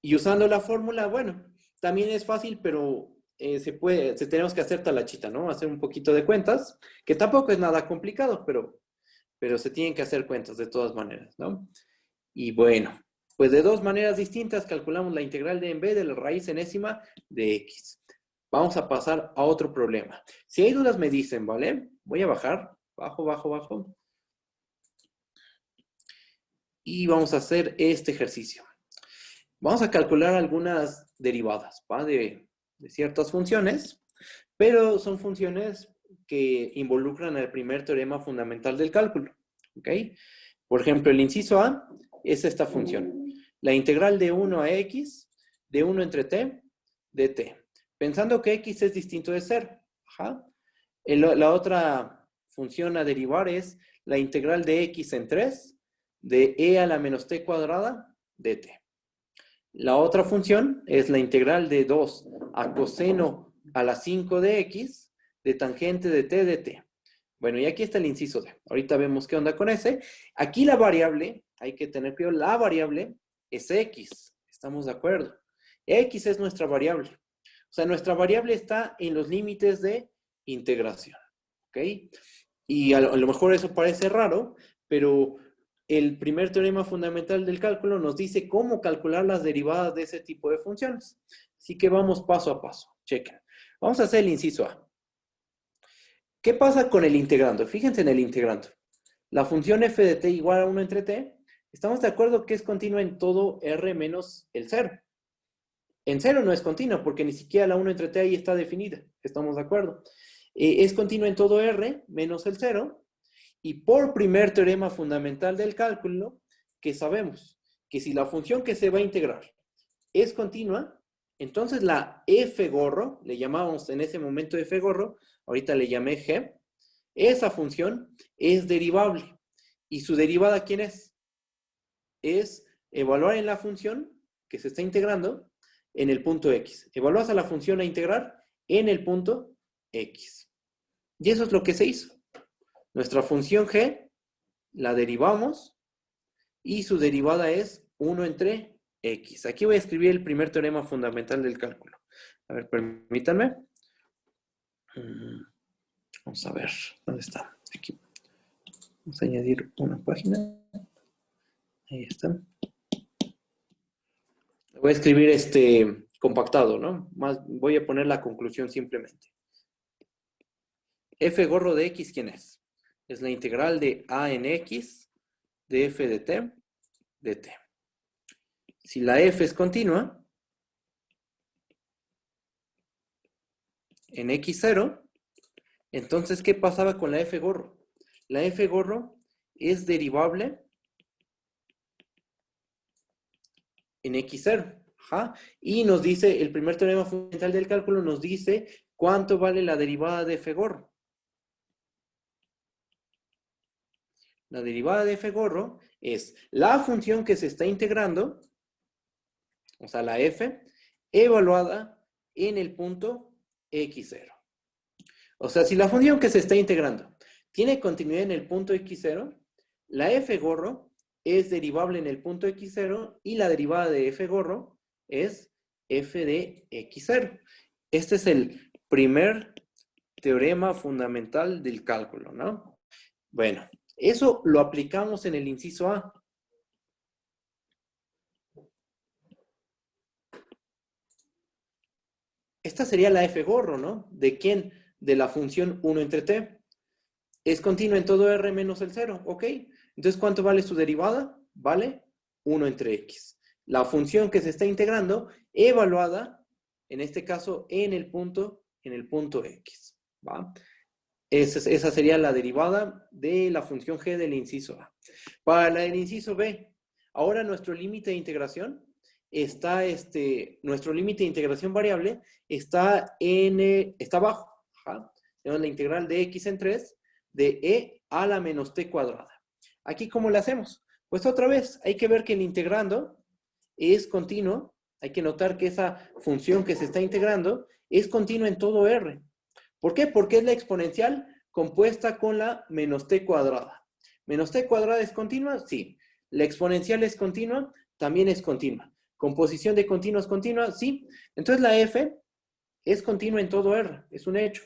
Y usando la fórmula, bueno, también es fácil, pero tenemos que hacer talachita, ¿no? Hacer un poquito de cuentas, que tampoco es nada complicado, pero se tienen que hacer cuentas de todas maneras, ¿no? Y bueno, pues de dos maneras distintas calculamos la integral de en b de la raíz enésima de x. Vamos a pasar a otro problema. Si hay dudas me dicen, ¿vale? Voy a bajar, bajo. Y vamos a hacer este ejercicio. Vamos a calcular algunas derivadas, ¿va? De ciertas funciones, pero son funciones que involucran el primer teorema fundamental del cálculo, ¿ok? Por ejemplo, el inciso A es esta función. La integral de 1 a x, de 1 entre t, de t. Pensando que x es distinto de 0. Ajá. La otra función a derivar es la integral de x en 3, de e a la menos t cuadrada, de t. La otra función es la integral de 2 a coseno a la 5 de x, de tangente de t de t. Bueno, y aquí está el inciso D. Ahorita vemos qué onda con ese. Aquí la variable, hay que tener cuidado, la variable es x. ¿Estamos de acuerdo? X es nuestra variable. O sea, nuestra variable está en los límites de integración. ¿Ok? Y a lo mejor eso parece raro, pero el primer teorema fundamental del cálculo nos dice cómo calcular las derivadas de ese tipo de funciones. Así que vamos paso a paso. Chequen. Vamos a hacer el inciso A. ¿Qué pasa con el integrando? Fíjense en el integrando. La función f de t igual a 1 entre t, estamos de acuerdo que es continua en todo r menos el 0. En 0 no es continua porque ni siquiera la 1 entre t ahí está definida. Estamos de acuerdo. Es continua en todo r menos el 0. Y por primer teorema fundamental del cálculo, que sabemos que si la función que se va a integrar es continua, entonces la f gorro, le llamábamos en ese momento f gorro, ahorita le llamé g, esa función es derivable. ¿Y su derivada quién es? Es evaluar en la función que se está integrando en el punto x. Evaluas a la función a integrar en el punto x. Y eso es lo que se hizo. Nuestra función g la derivamos y su derivada es 1 entre x. Aquí voy a escribir el primer teorema fundamental del cálculo. A ver, permítanme. Vamos a ver, ¿dónde está? Aquí. Vamos a añadir una página. Ahí está. Voy a escribir compactado, ¿no? Voy a poner la conclusión simplemente. F gorro de x, ¿quién es? Es la integral de a en x de f de t. Si la f es continua, en x0, entonces, ¿qué pasaba con la f gorro? La f gorro es derivable en x0. Ajá. Y nos dice, el primer teorema fundamental del cálculo nos dice cuánto vale la derivada de f gorro. La derivada de f gorro es la función que se está integrando, o sea, la f, evaluada en el punto x0. O sea, si la función que se está integrando tiene continuidad en el punto x0, la f gorro es derivable en el punto x0 y la derivada de f gorro es f de x0. Este es el primer teorema fundamental del cálculo, ¿no? Bueno, eso lo aplicamos en el inciso A. Esta sería la f gorro, ¿no? ¿De quién? De la función 1 entre t. Es continua en todo r menos el 0, ¿ok? Entonces, ¿cuánto vale su derivada? Vale 1 entre x. La función que se está integrando, evaluada, en este caso, en el punto x, ¿va? Esa sería la derivada de la función g del inciso A. Para la del inciso B, ahora nuestro límite de integración está, nuestro límite de integración variable está abajo. ¿Ja? Tenemos la integral de x en 3 de e a la menos t cuadrada. Aquí, ¿cómo lo hacemos? Pues otra vez, hay que ver que el integrando es continuo. Hay que notar que esa función que se está integrando es continua en todo r. ¿Por qué? Porque es la exponencial compuesta con la menos t cuadrada. ¿Menos t cuadrada es continua? Sí. ¿La exponencial es continua? También es continua. ¿Composición de continuos continua? Sí. Entonces la f es continua en todo r. Es un hecho.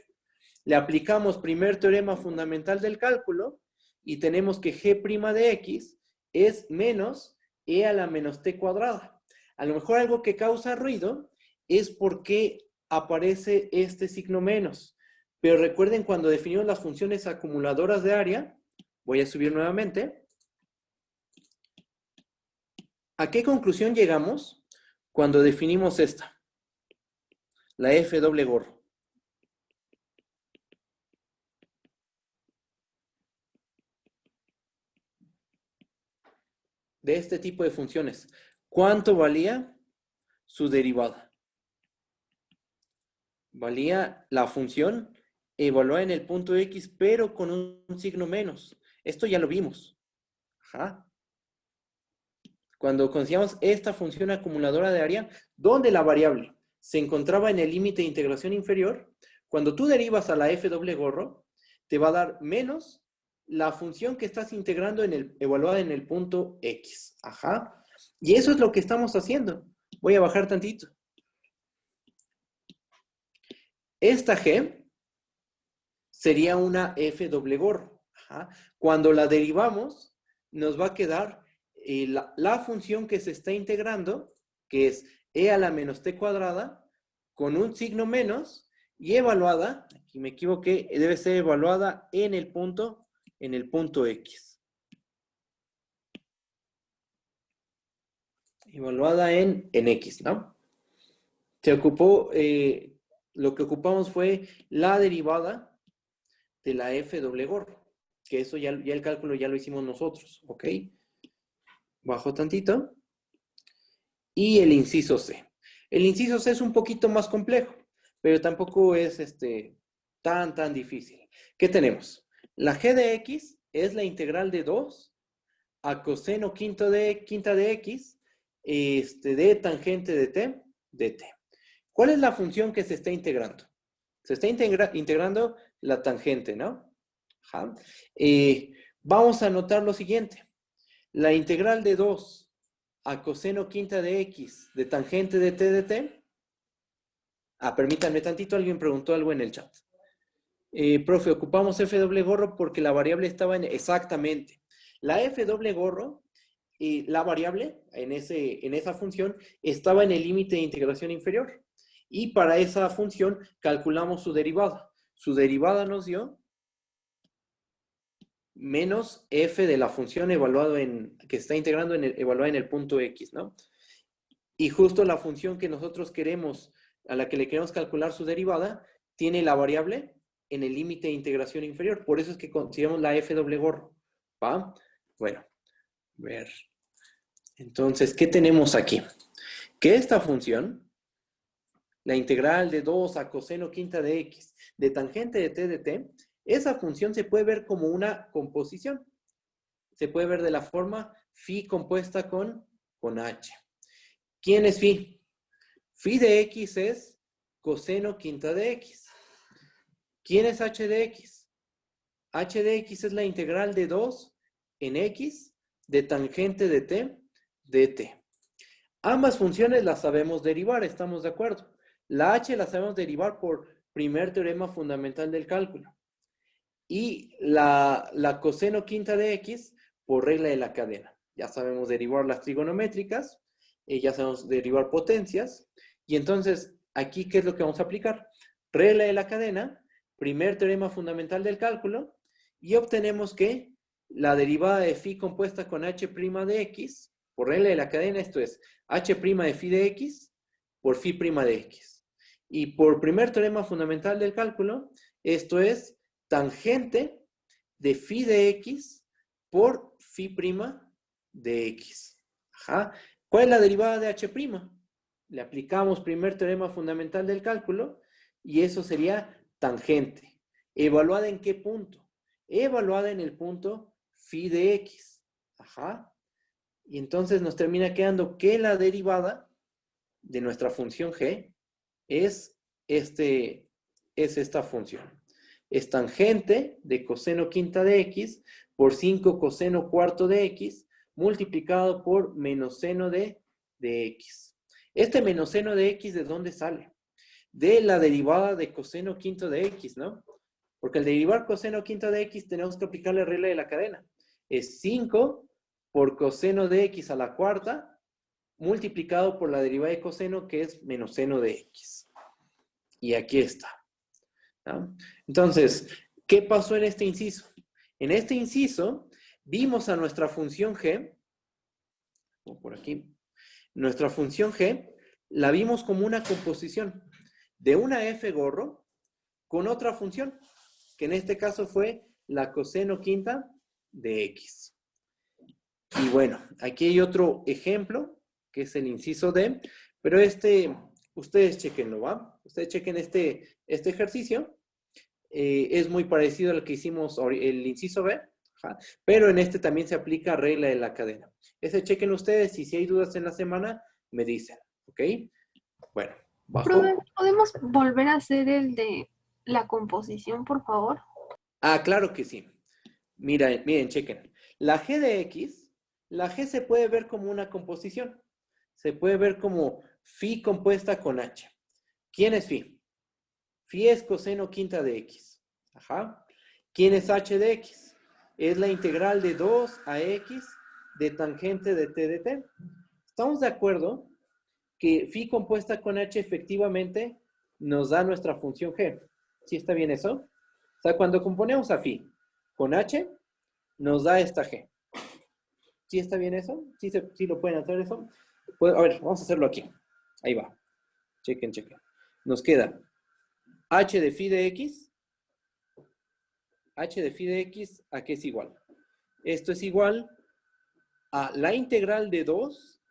Le aplicamos primer teorema fundamental del cálculo y tenemos que g' de x es menos e a la menos t cuadrada. A lo mejor algo que causa ruido es porque aparece este signo menos. Pero recuerden cuando definimos las funciones acumuladoras de área, voy a subir nuevamente. ¿A qué conclusión llegamos? cuando definimos esta, la f doble gorro. De este tipo de funciones, ¿cuánto valía su derivada? Valía la función evaluada en el punto X, pero con un signo menos. Esto ya lo vimos. Ajá. Cuando consideramos esta función acumuladora de área, donde la variable se encontraba en el límite de integración inferior, cuando tú derivas a la f doble gorro, te va a dar menos la función que estás integrando evaluada en el punto X. Ajá. Y eso es lo que estamos haciendo. Voy a bajar tantito. Esta G sería una f doble gorro. Ajá. Cuando la derivamos, nos va a quedar la función que se está integrando, que es e a la menos t cuadrada, con un signo menos, y evaluada, aquí me equivoqué, debe ser evaluada en el punto X. Evaluada en X, ¿no? Se ocupó, lo que ocupamos fue la derivada de la f doble gorro, que eso ya el cálculo ya lo hicimos nosotros, ¿ok? Bajo tantito. Y el inciso C. El inciso C es un poquito más complejo, pero tampoco es tan difícil. ¿Qué tenemos? La g de x es la integral de 2 a coseno quinta de x de tangente de t, de t. ¿Cuál es la función que se está integrando? Se está integrando la tangente, ¿no? Ajá. Vamos a anotar lo siguiente. La integral de 2 a coseno quinta de x de tangente de t de t. Permítanme tantito, alguien preguntó algo en el chat. Profe, ocupamos f doble gorro porque la variable estaba en... Exactamente. La f doble gorro, la variable en esa función estaba en el límite de integración inferior. Y para esa función calculamos su derivada. Su derivada nos dio menos f de la función que está integrando evaluada en el punto X, ¿no? Y justo la función que nosotros queremos, a la que le queremos calcular su derivada, tiene la variable en el límite de integración inferior. Por eso es que consideramos la f doble gorro. ¿Va? Bueno, a ver. Entonces, ¿qué tenemos aquí? Que esta función, la integral de 2 a coseno quinta de x de tangente de t de t, esa función se puede ver como una composición. Se puede ver de la forma phi compuesta con h. ¿Quién es phi? Phi de x es coseno quinta de x. ¿Quién es h de x? H de x es la integral de 2 en x de tangente de t de t. Ambas funciones las sabemos derivar, ¿estamos de acuerdo? La h la sabemos derivar por primer teorema fundamental del cálculo. Y la coseno quinta de x por regla de la cadena. Ya sabemos derivar las trigonométricas, ya sabemos derivar potencias. Y entonces, aquí, ¿qué es lo que vamos a aplicar? Regla de la cadena, primer teorema fundamental del cálculo, y obtenemos que la derivada de phi compuesta con h' de x, por regla de la cadena, esto es h' de phi de x por phi' de x. Y por primer teorema fundamental del cálculo, esto es tangente de phi de x por phi' de x. Ajá. ¿Cuál es la derivada de h'? Le aplicamos primer teorema fundamental del cálculo y eso sería tangente. ¿Evaluada en qué punto? Evaluada en el punto phi de x. Ajá. Y entonces nos termina quedando que la derivada de nuestra función g es esta función. Es tangente de coseno quinta de x por 5 coseno cuarto de x multiplicado por menos seno de x. Este menos seno de x, ¿de dónde sale? De la derivada de coseno quinto de x, ¿no? Porque al derivar coseno quinto de x tenemos que aplicar la regla de la cadena. Es 5 por coseno de x a la cuarta multiplicado por la derivada de coseno, que es menos seno de x. Y aquí está. ¿No? Entonces, ¿qué pasó en este inciso? En este inciso, vimos a nuestra función g, o por aquí, nuestra función g, la vimos como una composición de una f gorro con otra función, que en este caso fue la coseno quinta de x. Y bueno, aquí hay otro ejemplo, que es el inciso D, pero ustedes chequenlo, ¿va? Ustedes chequen este ejercicio. Es muy parecido al que hicimos el inciso B, ajá, pero en este también se aplica regla de la cadena. Ese chequen ustedes y si hay dudas en la semana, me dicen, ¿ok? Bueno, Profe, bajo. ¿podemos volver a hacer el de la composición, por favor? Ah, claro que sí. Miren, chequen. La G se puede ver como una composición. Se puede ver como phi compuesta con H. ¿Quién es phi? Phi es coseno quinta de X. Ajá. ¿Quién es H de X? Es la integral de 2 a X de tangente de T de T. ¿Estamos de acuerdo que phi compuesta con H efectivamente nos da nuestra función G? ¿Sí está bien eso? O sea, cuando componemos a phi con H, nos da esta G. ¿Sí está bien eso? ¿Sí lo pueden hacer eso? Pues, a ver, vamos a hacerlo aquí. Ahí va. Chequen. Nos queda h de phi de x. H de phi de x, ¿a qué es igual? Esto es igual a la integral de 2.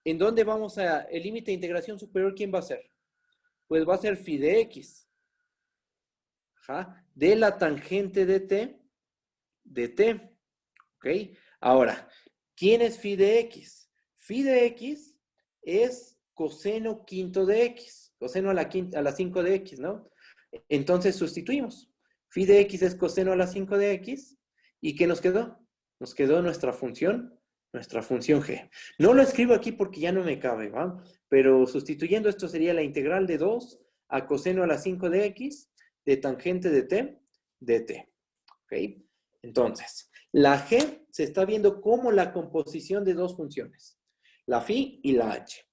¿En dónde vamos a el límite de integración superior? ¿Quién va a ser? Pues va a ser phi de x. Ajá. De la tangente de t. ¿Ok? Ahora, ¿quién es phi de x? Phi de x es coseno quinto de x. Coseno a la 5 de x, ¿no? Entonces sustituimos. Phi de x es coseno a la 5 de x. ¿Y qué nos quedó? Nos quedó nuestra función g. No lo escribo aquí porque ya no me cabe, ¿va? Pero sustituyendo esto sería la integral de 2 a coseno a la 5 de x de tangente de t. ¿Ok? Entonces, la g se está viendo como la composición de dos funciones, la phi y la h.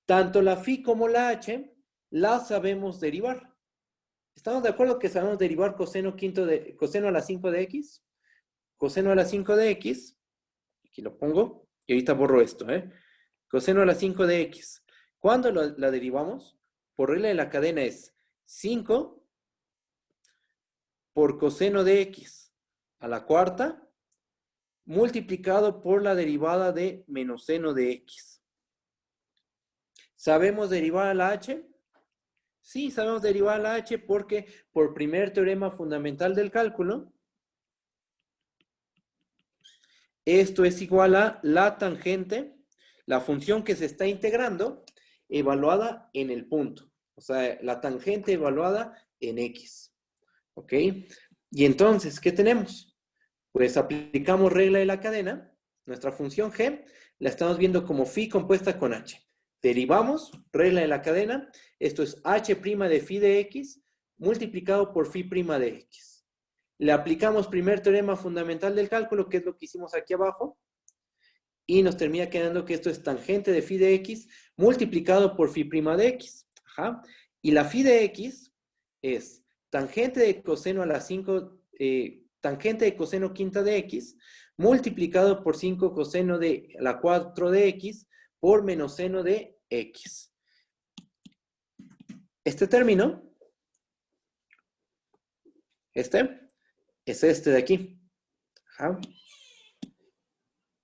Tanto la phi como la h la sabemos derivar. ¿Estamos de acuerdo que sabemos derivar coseno a la 5 de x? Coseno a la 5 de x, aquí lo pongo, y ahorita borro esto, Coseno a la 5 de x. ¿Cuándo la derivamos? Por regla de la cadena es 5 por coseno de x a la cuarta multiplicado por la derivada de menos seno de x. ¿Sabemos derivar a la h? Sí, sabemos derivar a la h porque por primer teorema fundamental del cálculo, esto es igual a la tangente, la función que se está integrando, evaluada en el punto. O sea, la tangente evaluada en x. ¿Ok? Y entonces, ¿qué tenemos? Pues aplicamos regla de la cadena. Nuestra función g la estamos viendo como phi compuesta con h. Derivamos regla de la cadena. Esto es h' de phi de x multiplicado por phi' de x. Le aplicamos primer teorema fundamental del cálculo, que es lo que hicimos aquí abajo. Y nos termina quedando que esto es tangente de phi de x multiplicado por phi' de x. Ajá. Y la phi de x es tangente de coseno a la 5, tangente de coseno quinta de x multiplicado por 5 coseno de la 4 de x por menos seno de x. Este término, es este de aquí. Ajá.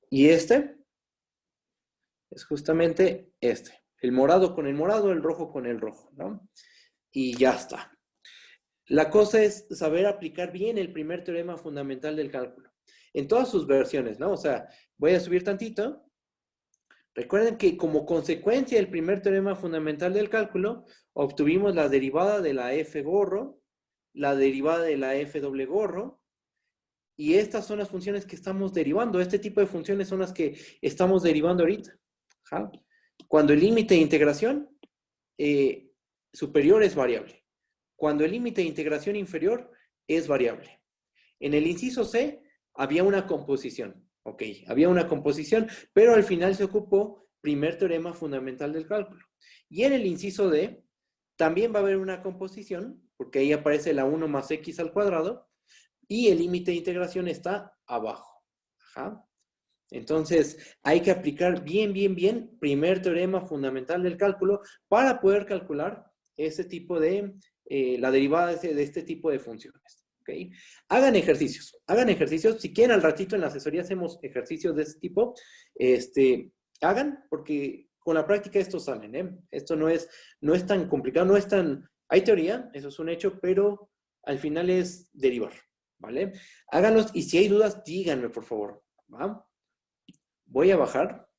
Y este es justamente este. El morado con el morado, el rojo con el rojo, ¿no? Y ya está. La cosa es saber aplicar bien el primer teorema fundamental del cálculo. En todas sus versiones, ¿no? O sea, voy a subir tantito. Recuerden que como consecuencia del primer teorema fundamental del cálculo, obtuvimos la derivada de la f gorro, la derivada de la f doble gorro, y estas son las funciones que estamos derivando. Este tipo de funciones son las que estamos derivando ahorita. Ajá. Cuando el límite de integración superior es variable. Cuando el límite de integración inferior es variable. En el inciso C había una composición. Ok, había una composición, pero al final se ocupó primer teorema fundamental del cálculo. Y en el inciso D también va a haber una composición, porque ahí aparece la 1 más x al cuadrado, y el límite de integración está abajo. Ajá. Entonces, hay que aplicar bien, bien, bien primer teorema fundamental del cálculo para poder calcular ese tipo de, la derivada de este tipo de funciones. ¿Okay? Hagan ejercicios. Si quieren, al ratito en la asesoría hacemos ejercicios de este tipo. Hagan, porque con la práctica estos salen, ¿eh? Esto no es tan complicado, no es tan... Hay teoría, eso es un hecho, pero al final es derivar, ¿vale? Háganlos y si hay dudas, díganme, por favor, ¿va? Voy a bajar.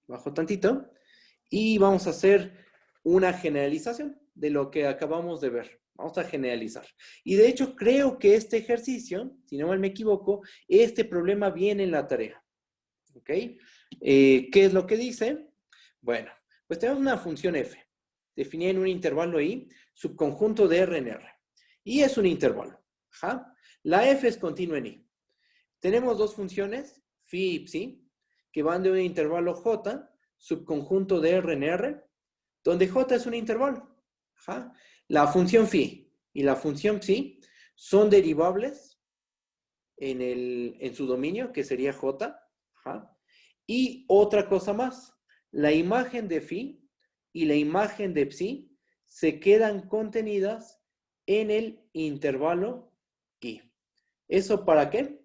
Bajo tantito. Y vamos a hacer una generalización de lo que acabamos de ver. Vamos a generalizar. Y de hecho, creo que este ejercicio, si no mal me equivoco, este problema viene en la tarea. ¿Ok? ¿Qué es lo que dice? Bueno, pues tenemos una función f, definida en un intervalo i, subconjunto de R en R. Y es un intervalo. Ajá. La f es continua en i. Tenemos dos funciones, phi y psi, que van de un intervalo j, subconjunto de R en R, donde j es un intervalo. Ajá. La función phi y la función psi son derivables en su dominio, que sería j. Ajá. Y otra cosa más, la imagen de phi y la imagen de psi se quedan contenidas en el intervalo i. ¿Eso para qué?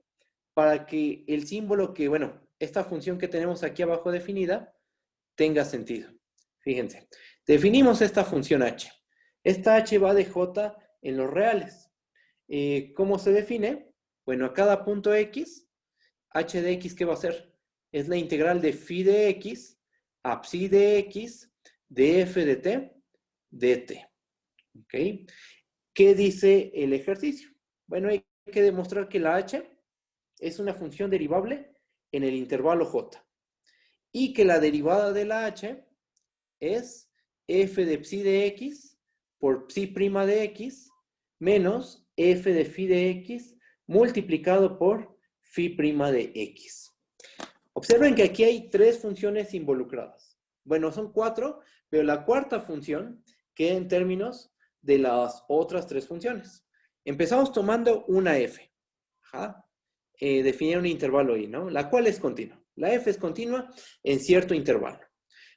Para que el símbolo que, bueno, esta función que tenemos aquí abajo definida, tenga sentido. Fíjense, definimos esta función h. Esta h va de j en los reales. ¿Cómo se define? Bueno, a cada punto x, h de x, ¿qué va a ser? Es la integral de phi de x a psi de x de f de t dt. ¿Ok? ¿Qué dice el ejercicio? Bueno, hay que demostrar que la h es una función derivable en el intervalo j. Y que la derivada de la h es f de psi de x por psi prima de x menos f de phi de x multiplicado por phi prima de x. Observen que aquí hay tres funciones involucradas. Bueno, son cuatro, pero la cuarta función queda en términos de las otras tres funciones. Empezamos tomando una f. Ajá. Definir un intervalo i, ¿no? La cual es continua. La f es continua en cierto intervalo.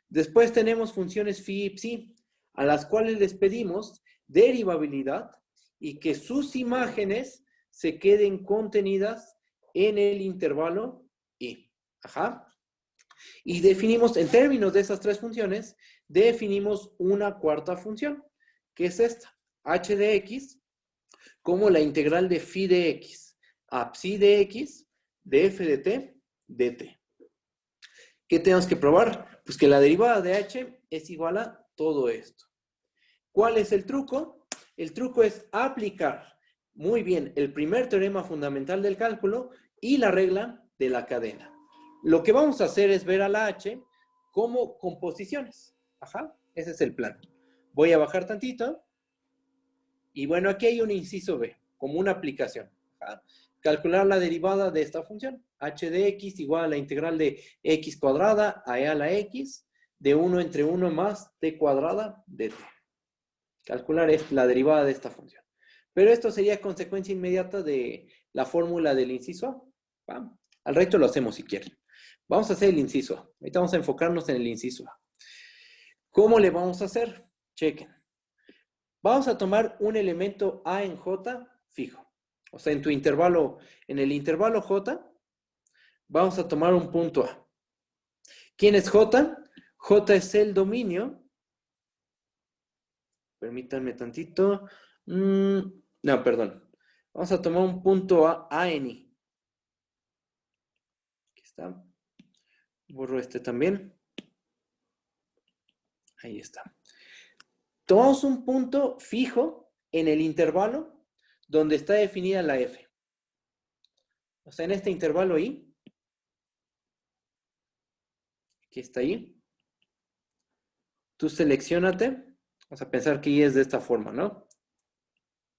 Después tenemos funciones phi y psi, a las cuales les pedimos derivabilidad y que sus imágenes se queden contenidas en el intervalo i. Ajá. Y definimos, en términos de esas tres funciones, definimos una cuarta función, que es esta, h de x, como la integral de phi de x a psi de x de f de t dt. ¿Qué tenemos que probar? Pues que la derivada de h es igual a todo esto. ¿Cuál es el truco? El truco es aplicar muy bien el primer teorema fundamental del cálculo y la regla de la cadena. Lo que vamos a hacer es ver a la h como composiciones. Ajá, ese es el plan. Voy a bajar tantito. Y bueno, aquí hay un inciso B, como una aplicación. Ajá. Calcular la derivada de esta función. H de x igual a la integral de x cuadrada a e a la x de 1 entre 1 más t cuadrada de t. Calcular es la derivada de esta función. Pero esto sería consecuencia inmediata de la fórmula del inciso A. ¿Va? Al resto lo hacemos si quieren. Vamos a hacer el inciso A. Ahorita vamos a enfocarnos en el inciso A. ¿Cómo le vamos a hacer? Chequen. Vamos a tomar un elemento A en J fijo. O sea, en tu intervalo, en el intervalo J, vamos a tomar un punto A. ¿Quién es J? J es el dominio. Permítanme tantito. No, perdón. Vamos a tomar un punto A en I. Aquí está. Borro este también. Ahí está. Tomamos un punto fijo en el intervalo donde está definida la F. O sea, en este intervalo I. Aquí está I. Tú selecciónate. Vamos a pensar que I es de esta forma, ¿no?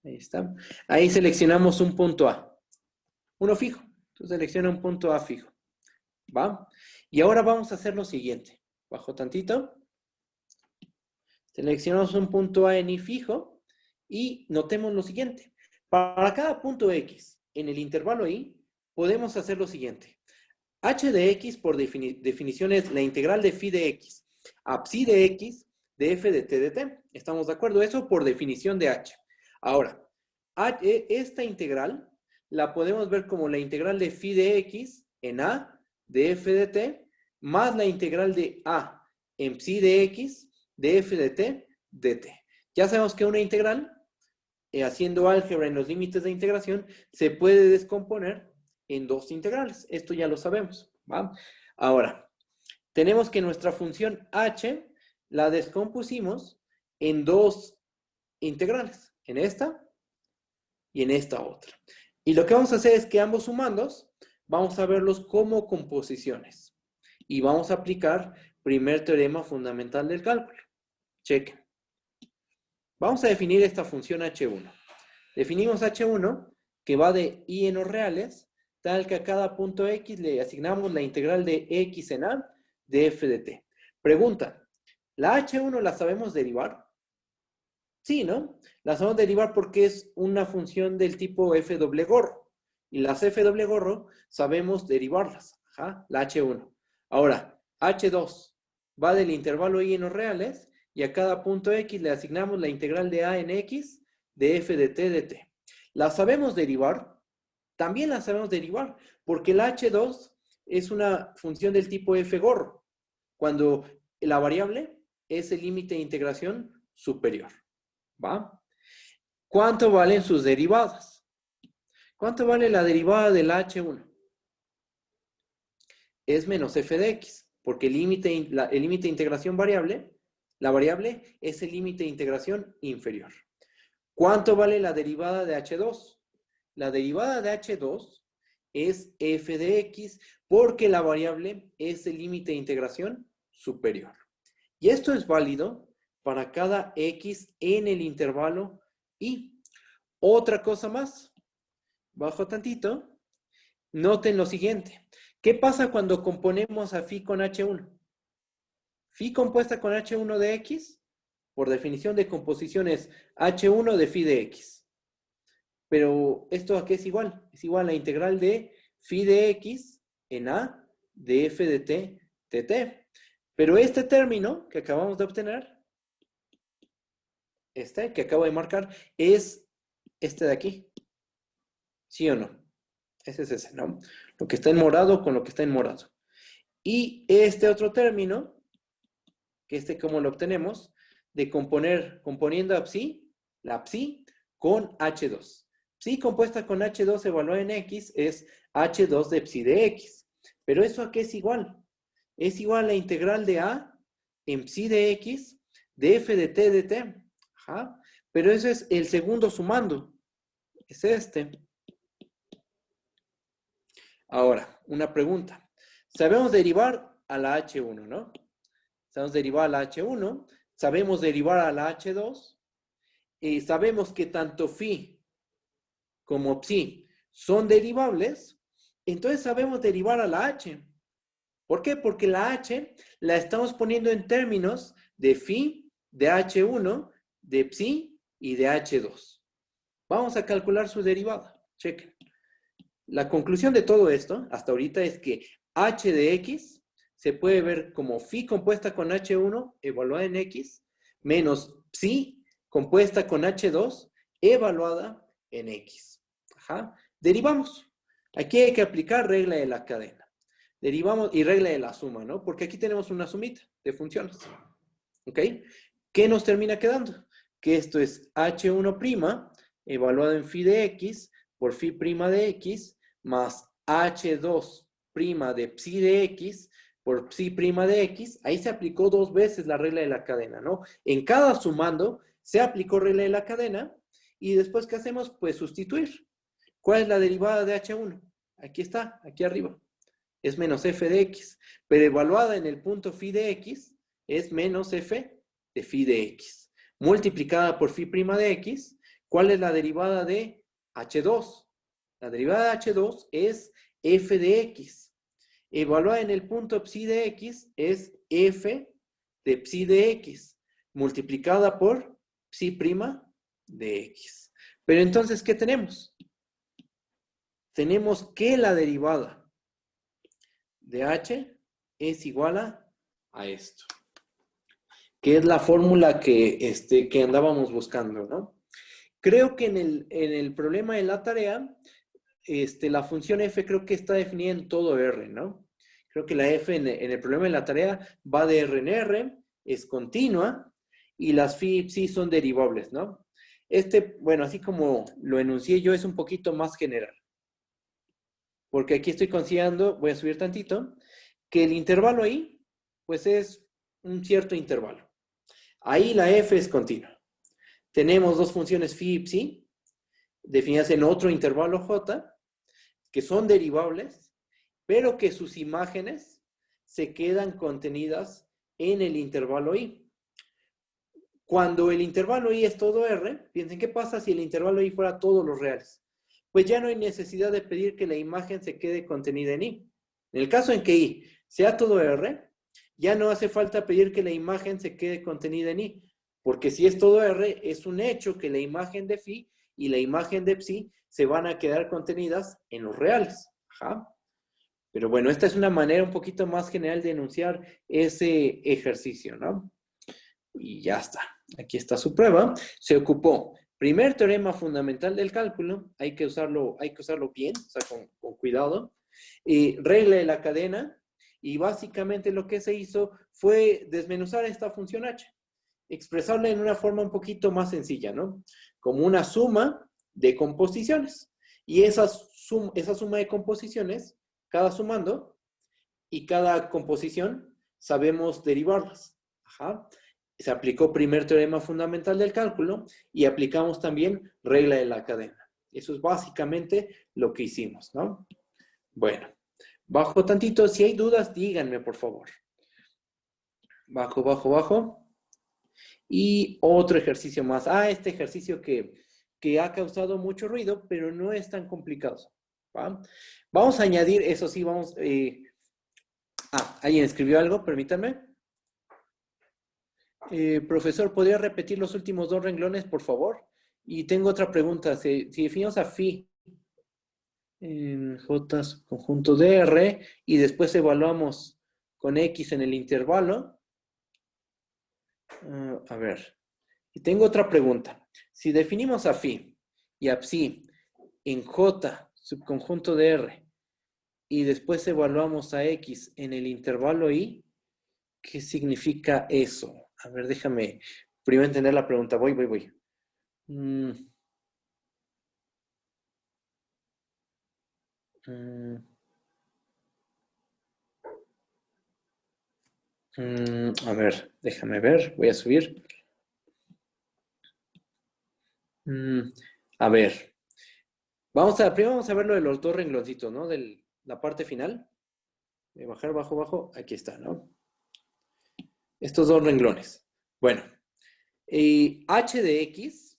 Ahí está. Ahí seleccionamos un punto A. Uno fijo. Tú selecciona un punto A fijo. ¿Va? Y ahora vamos a hacer lo siguiente. Bajo tantito. Seleccionamos un punto A en I fijo. Y notemos lo siguiente. Para cada punto X en el intervalo I, podemos hacer lo siguiente. H de x por definición es la integral de phi de x a psi de x de f de t de t. ¿Estamos de acuerdo? Eso por definición de h. Ahora, esta integral la podemos ver como la integral de phi de x en a de f de t más la integral de a en psi de x de f de t de t. Ya sabemos que una integral, haciendo álgebra en los límites de integración, se puede descomponer en dos integrales. Esto ya lo sabemos, ¿va? Ahora, tenemos que nuestra función h la descompusimos en dos integrales, en esta y en esta otra. Y lo que vamos a hacer es que ambos sumandos vamos a verlos como composiciones. Y vamos a aplicar primer teorema fundamental del cálculo. Chequen. Vamos a definir esta función h1. Definimos h1 que va de i en los reales, tal que a cada punto x le asignamos la integral de x en a de f de t. Pregunta, ¿la h1 la sabemos derivar? Sí, ¿no? La sabemos derivar porque es una función del tipo f doble gorro. Y las f doble gorro sabemos derivarlas. Ajá, la h1. Ahora, h2 va del intervalo i en los reales y a cada punto x le asignamos la integral de a en x de f de t de t. ¿La sabemos derivar? También la sabemos derivar porque la h2 es una función del tipo f gorro, cuando la variable es el límite de integración superior. ¿Va? ¿Cuánto valen sus derivadas? ¿Cuánto vale la derivada del h1? Es menos f de x, porque el límite de integración variable, la variable es el límite de integración inferior. ¿Cuánto vale la derivada de h2? La derivada de h2 es f de x, porque la variable es el límite de integración superior. Y esto es válido para cada x en el intervalo y otra cosa más. Bajo tantito. Noten lo siguiente. ¿Qué pasa cuando componemos a phi con h1? Phi compuesta con h1 de x, por definición de composición es h1 de phi de x. Pero ¿esto a qué es igual? Es igual a la integral de phi de x en a de f de t de t. Pero este término que acabamos de obtener, este que acabo de marcar, es este de aquí. ¿Sí o no? Ese es ese, ¿no? Lo que está en morado con lo que está en morado. Y este otro término, que ¿cómo lo obtenemos? De componiendo a psi, la psi, con h2. Psi compuesta con h2 evaluada en x es h2 de psi de x. Pero ¿eso a qué es igual? Es igual a la integral de a en psi de x de f de t de t. Ajá. Pero ese es el segundo sumando. Es este. Ahora, una pregunta. Sabemos derivar a la h1, ¿no? Sabemos derivar a la h1, sabemos derivar a la h2, y sabemos que tanto phi como psi son derivables, entonces sabemos derivar a la h. ¿Por qué? Porque la h la estamos poniendo en términos de phi, de h1, de psi y de h2. Vamos a calcular su derivada. Chequen. La conclusión de todo esto, hasta ahorita, es que h de x se puede ver como phi compuesta con h1 evaluada en x, menos psi compuesta con h2 evaluada en x. Ajá. Derivamos. Aquí hay que aplicar regla de la cadena. Derivamos y regla de la suma, ¿no? Porque aquí tenemos una sumita de funciones. ¿Ok? ¿Qué nos termina quedando? Que esto es h1' evaluado en phi de x por phi' de x más h2' de psi de x por psi' de x. Ahí se aplicó dos veces la regla de la cadena, ¿no? En cada sumando se aplicó regla de la cadena y después, ¿qué hacemos? Pues sustituir. ¿Cuál es la derivada de h1? Aquí está, aquí arriba. Es menos f de x, pero evaluada en el punto phi de x es menos f de phi de x. Multiplicada por phi' de x, ¿cuál es la derivada de h2? La derivada de h2 es f de x. Evaluada en el punto psi de x es f de psi de x, multiplicada por psi' de x. Pero entonces, ¿qué tenemos? tenemos que la derivada de h es igual a esto, que es la fórmula que andábamos buscando, ¿no? Creo que en el problema de la tarea, la función f creo que está definida en todo R, ¿no? Creo que la f en el problema de la tarea va de R en R, es continua, y las phi y psi son derivables, ¿no? Bueno, así como lo enuncié yo, es un poquito más general. Porque aquí estoy considerando, voy a subir tantito, que el intervalo ahí, pues es un cierto intervalo. Ahí la f es continua. Tenemos dos funciones phi y psi, definidas en otro intervalo j, que son derivables, pero que sus imágenes se quedan contenidas en el intervalo i. Cuando el intervalo i es todo R, piensen, ¿qué pasa si el intervalo i fuera todos los reales? Pues ya no hay necesidad de pedir que la imagen se quede contenida en i. En el caso en que i sea todo R, ya no hace falta pedir que la imagen se quede contenida en i, porque si es todo R, es un hecho que la imagen de phi y la imagen de psi se van a quedar contenidas en los reales. Ajá. Pero bueno, esta es una manera un poquito más general de enunciar ese ejercicio, ¿no? Y ya está. Aquí está su prueba. Se ocupó primer teorema fundamental del cálculo. Hay que usarlo bien, o sea, con cuidado. Regla de la cadena. Y básicamente lo que se hizo fue desmenuzar esta función h. Expresarla en una forma un poquito más sencilla, ¿no? Como una suma de composiciones. Y esa suma de composiciones, cada sumando y cada composición, sabemos derivarlas. Ajá. Se aplicó primer teorema fundamental del cálculo y aplicamos también regla de la cadena. Eso es básicamente lo que hicimos, ¿no? Bueno, bajo tantito. Si hay dudas, díganme, por favor. Bajo, bajo, bajo. Y otro ejercicio más. Este ejercicio que ha causado mucho ruido, pero no es tan complicado. ¿Va? Vamos a añadir, eso sí, vamos... ¿alguien escribió algo? Permítanme. Profesor, ¿podría repetir los últimos dos renglones, por favor? Y tengo otra pregunta. Si definimos a phi en J conjunto de R y después evaluamos con X en el intervalo. A ver. Y tengo otra pregunta. Si definimos a phi y a psi en J subconjunto de R y después evaluamos a X en el intervalo I, ¿qué significa eso? A ver, déjame primero entender la pregunta. Voy. A ver, déjame ver. Voy a subir. A ver. Primero vamos a ver lo de los dos rengloncitos, ¿no? De la parte final. Voy a bajar, bajo. Aquí está, ¿no? Estos dos renglones. Bueno. H de X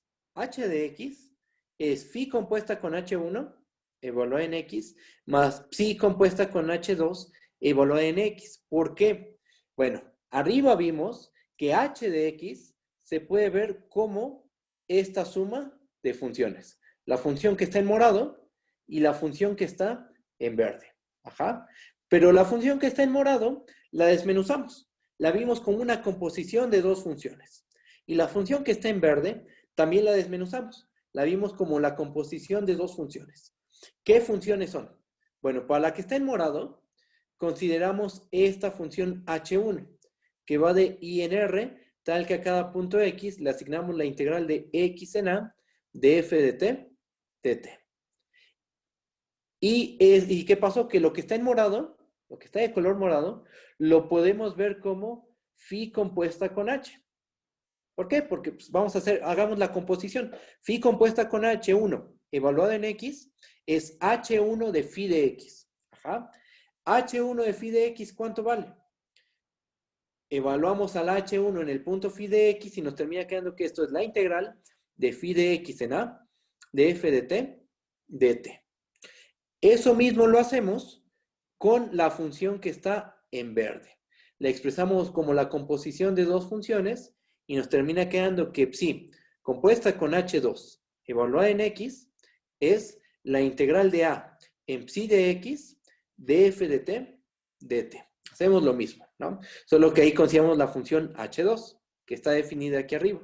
es phi compuesta con H1, evaluada en X, más psi compuesta con H2, evaluada en X. ¿Por qué? Bueno, arriba vimos que H de X se puede ver como esta suma de funciones. La función que está en morado y la función que está en verde. Ajá. Pero la función que está en morado la desmenuzamos. La vimos como una composición de dos funciones. Y la función que está en verde también la desmenuzamos. La vimos como la composición de dos funciones. ¿Qué funciones son? Bueno, para la que está en morado, consideramos esta función h1, que va de i en r, tal que a cada punto x le asignamos la integral de x en a de f de t, dt. ¿Y qué pasó? Que lo que está en morado, lo que está de color morado, lo podemos ver como phi compuesta con h. ¿Por qué? Porque pues, hagamos la composición. Phi compuesta con H1, evaluada en X, es H1 de phi de X. Ajá. H1 de phi de X, ¿cuánto vale? Evaluamos al H1 en el punto phi de X y nos termina quedando que esto es la integral de phi de X en A, de f de t, dt. Eso mismo lo hacemos con la función que está en verde. La expresamos como la composición de dos funciones y nos termina quedando que psi, compuesta con H2, evaluada en X, es la integral de A en psi de x, df de t, dt. Hacemos lo mismo, ¿no? Solo que ahí consideramos la función h2, que está definida aquí arriba,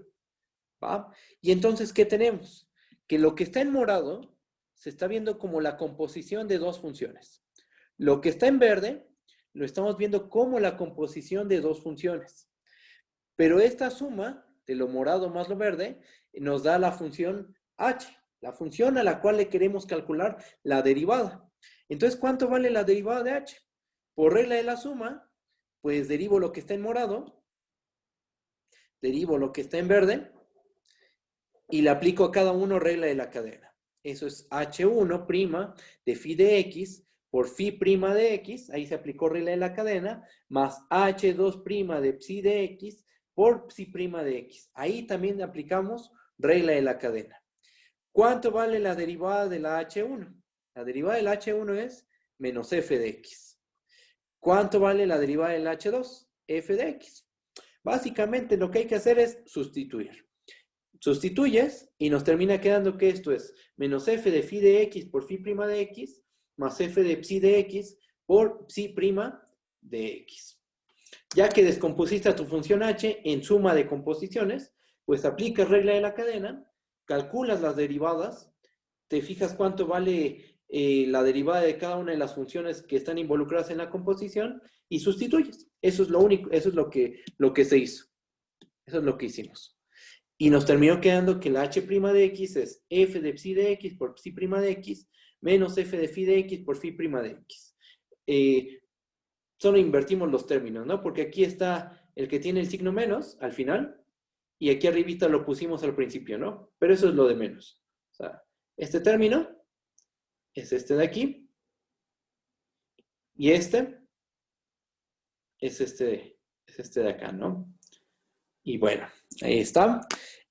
¿va? Y entonces, ¿qué tenemos? Que lo que está en morado se está viendo como la composición de dos funciones. Lo que está en verde lo estamos viendo como la composición de dos funciones. Pero esta suma de lo morado más lo verde nos da la función h, la función a la cual le queremos calcular la derivada. Entonces, ¿cuánto vale la derivada de h? Por regla de la suma, pues derivo lo que está en morado, derivo lo que está en verde y le aplico a cada uno regla de la cadena. Eso es h1' de phi de x por phi' de x, ahí se aplicó regla de la cadena, más h2' de psi de x por psi' de x. Ahí también aplicamos regla de la cadena. ¿Cuánto vale la derivada de la h1? La derivada del h1 es menos f de x. ¿Cuánto vale la derivada del h2? F de x. Básicamente lo que hay que hacer es sustituir. Sustituyes y nos termina quedando que esto es menos f de phi de x por phi' de x más f de psi de x por psi' de x. Ya que descompusiste a tu función h en suma de composiciones, pues aplicas regla de la cadena, calculas las derivadas, te fijas cuánto vale la derivada de cada una de las funciones que están involucradas en la composición y sustituyes. Eso es lo único, eso es lo que se hizo. Eso es lo que hicimos. Y nos terminó quedando que la h' de x es f de psi de x por psi' de x menos f de phi de x por phi' de x. Solo invertimos los términos, ¿no? Porque aquí está el que tiene el signo menos al final y aquí arribita lo pusimos al principio, ¿no? Pero eso es lo de menos. O sea, este término es este de aquí y este es este de acá, ¿no? Y bueno, ahí está.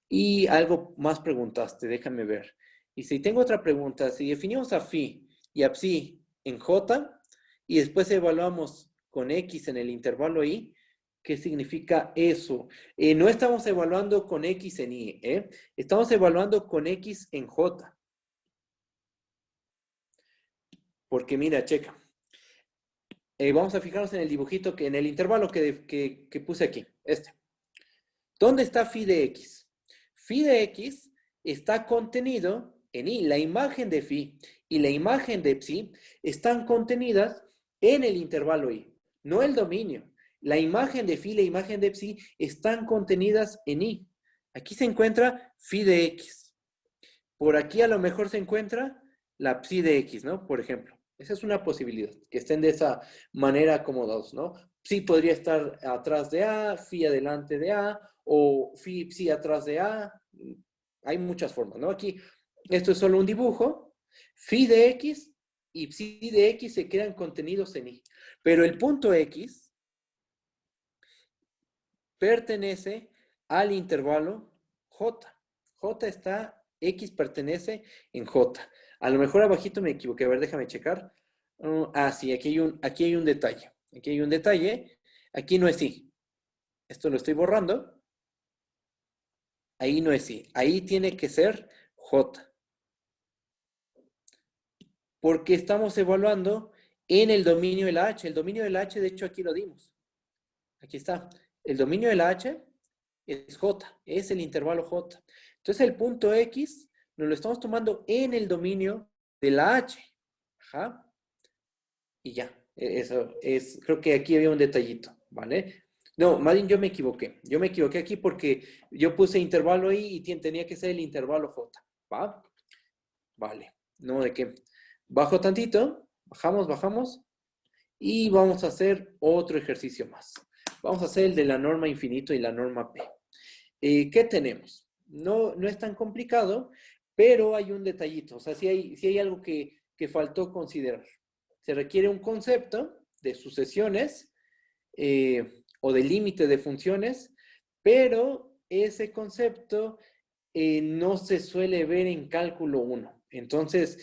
Y algo más preguntaste, déjame ver. Y si tengo otra pregunta, si definimos a phi y a psi en j y después evaluamos con x en el intervalo y, ¿qué significa eso? No estamos evaluando con x en y, ¿eh? Estamos evaluando con x en j. Porque mira, checa. Vamos a fijarnos en el dibujito, en el intervalo que puse aquí, este. ¿Dónde está phi de x? Phi de x está contenido en y. La imagen de phi y la imagen de psi están contenidas en el intervalo y, no el dominio. La imagen de phi y la imagen de psi están contenidas en y. Aquí se encuentra phi de x. Por aquí a lo mejor se encuentra la psi de x, ¿no? Por ejemplo. Esa es una posibilidad, que estén de esa manera acomodados, ¿no? Psi podría estar atrás de A, phi adelante de A, o psi atrás de A. Hay muchas formas, ¿no? Aquí, esto es solo un dibujo. Phi de x y psi de x se quedan contenidos en y. Pero el punto x pertenece al intervalo j. J está, x pertenece en j. A lo mejor abajito me equivoqué. A ver, déjame checar. Sí, aquí hay un detalle. Aquí hay un detalle. Aquí no es y. Esto lo estoy borrando. Ahí no es y. Ahí tiene que ser j. Porque estamos evaluando en el dominio de la h. El dominio de la h, de hecho, aquí lo dimos. Aquí está. El dominio de la h es j. Es el intervalo j. Entonces, el punto x nos lo estamos tomando en el dominio de la h. Ajá. Y ya. Eso es, creo que aquí había un detallito, ¿vale? No, más bien yo me equivoqué. Yo me equivoqué aquí porque yo puse intervalo y tenía que ser el intervalo j. ¿Va? Vale. No, ¿de qué? Bajo tantito. Bajamos. Y vamos a hacer otro ejercicio más. Vamos a hacer el de la norma infinito y la norma P. ¿Qué tenemos? No es tan complicado, pero hay un detallito. O sea, sí hay algo que faltó considerar. Se requiere un concepto de sucesiones o de límite de funciones, pero ese concepto no se suele ver en cálculo 1. Entonces,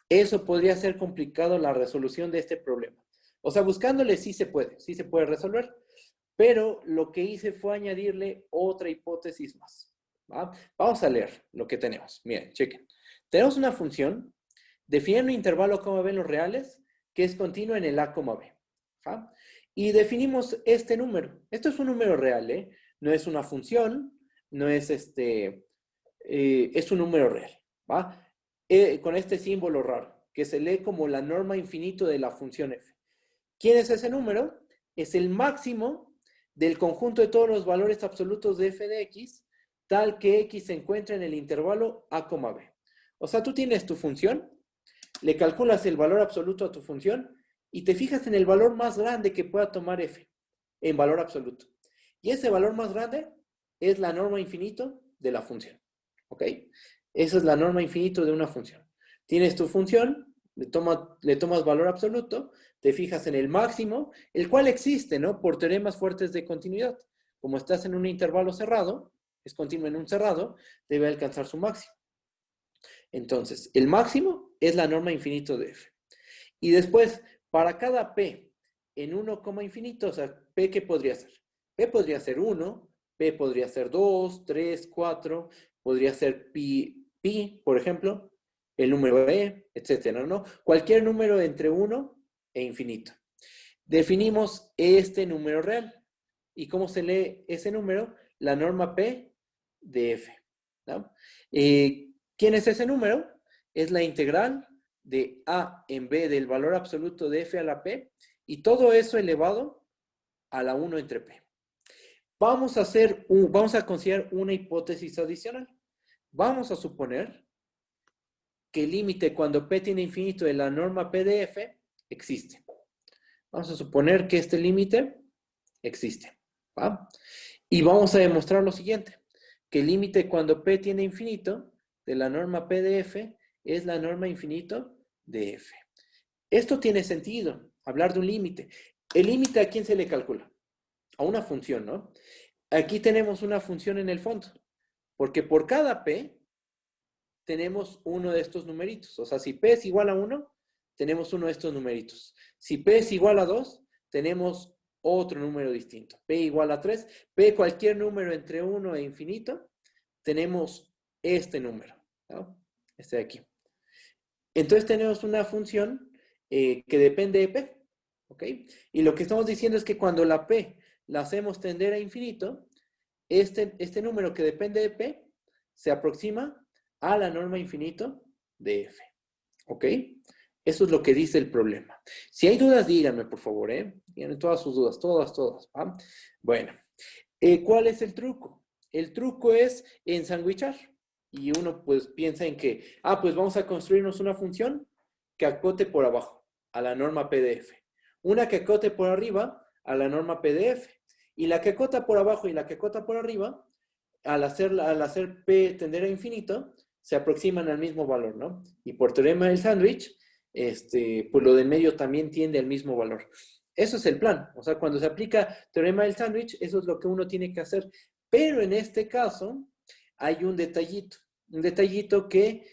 eso podría ser complicado la resolución de este problema. O sea, buscándole sí se puede resolver. Pero lo que hice fue añadirle otra hipótesis más. ¿Va? Vamos a leer lo que tenemos. Miren, chequen. Tenemos una función definir un intervalo A, B en los reales que es continuo en el A, B. ¿Ja? Y definimos este número. Esto es un número real, ¿eh? No es una función, no es es un número real, ¿va? Con este símbolo raro, que se lee como la norma infinito de la función f. ¿Quién es ese número? Es el máximo del conjunto de todos los valores absolutos de f de x, tal que x se encuentra en el intervalo A, B. O sea, tú tienes tu función, le calculas el valor absoluto a tu función y te fijas en el valor más grande que pueda tomar f en valor absoluto. Y ese valor más grande es la norma infinito de la función. ¿Ok? Esa es la norma infinito de una función. Tienes tu función, le tomas valor absoluto, te fijas en el máximo, el cual existe, ¿no? Por teoremas fuertes de continuidad. Como estás en un intervalo cerrado, es continuo en un cerrado, debe alcanzar su máximo. Entonces, el máximo es la norma infinito de f. Y después, para cada p en 1, infinito, o sea, p, ¿qué podría ser? P podría ser 1, p podría ser 2, 3, 4, podría ser pi, por ejemplo, el número e, etcétera, ¿no? Cualquier número entre 1 e infinito. Definimos este número real. ¿Y cómo se lee ese número? La norma p de f, ¿no? ¿Quién es ese número? Es la integral de a en b del valor absoluto de f a la p y todo eso elevado a la 1 entre p. Vamos a considerar una hipótesis adicional. Vamos a suponer que el límite cuando p tiene infinito de la norma p de f existe. Vamos a suponer que este límite existe, ¿va? Y vamos a demostrar lo siguiente, que el límite cuando p tiene infinito de la norma p de f es la norma infinito de f. Esto tiene sentido, hablar de un límite. ¿El límite a quién se le calcula? A una función, ¿no? Aquí tenemos una función en el fondo, porque por cada p tenemos uno de estos numeritos. O sea, si p es igual a 1, tenemos uno de estos numeritos. Si p es igual a 2, tenemos otro número distinto. P igual a 3, p cualquier número entre 1 e infinito, tenemos este número, ¿no? Este de aquí. Entonces tenemos una función que depende de p, ¿ok? Y lo que estamos diciendo es que cuando la p la hacemos tender a infinito, este número que depende de p se aproxima a la norma infinito de f, ¿ok? Eso es lo que dice el problema. Si hay dudas, díganme, por favor, ¿eh? Díganme todas sus dudas, todas, ¿va? Bueno, ¿cuál es el truco? El truco es ensandwichar. Y uno pues piensa en que, pues vamos a construirnos una función que acote por abajo a la norma PDF. Una que acote por arriba a la norma PDF. Y la que acota por abajo y la que acota por arriba, al hacer P tender a infinito, se aproximan al mismo valor, ¿no? Y por teorema del sándwich, pues lo de medio también tiende al mismo valor. Eso es el plan. O sea, cuando se aplica teorema del sándwich, eso es lo que uno tiene que hacer. Pero en este caso, hay un detallito que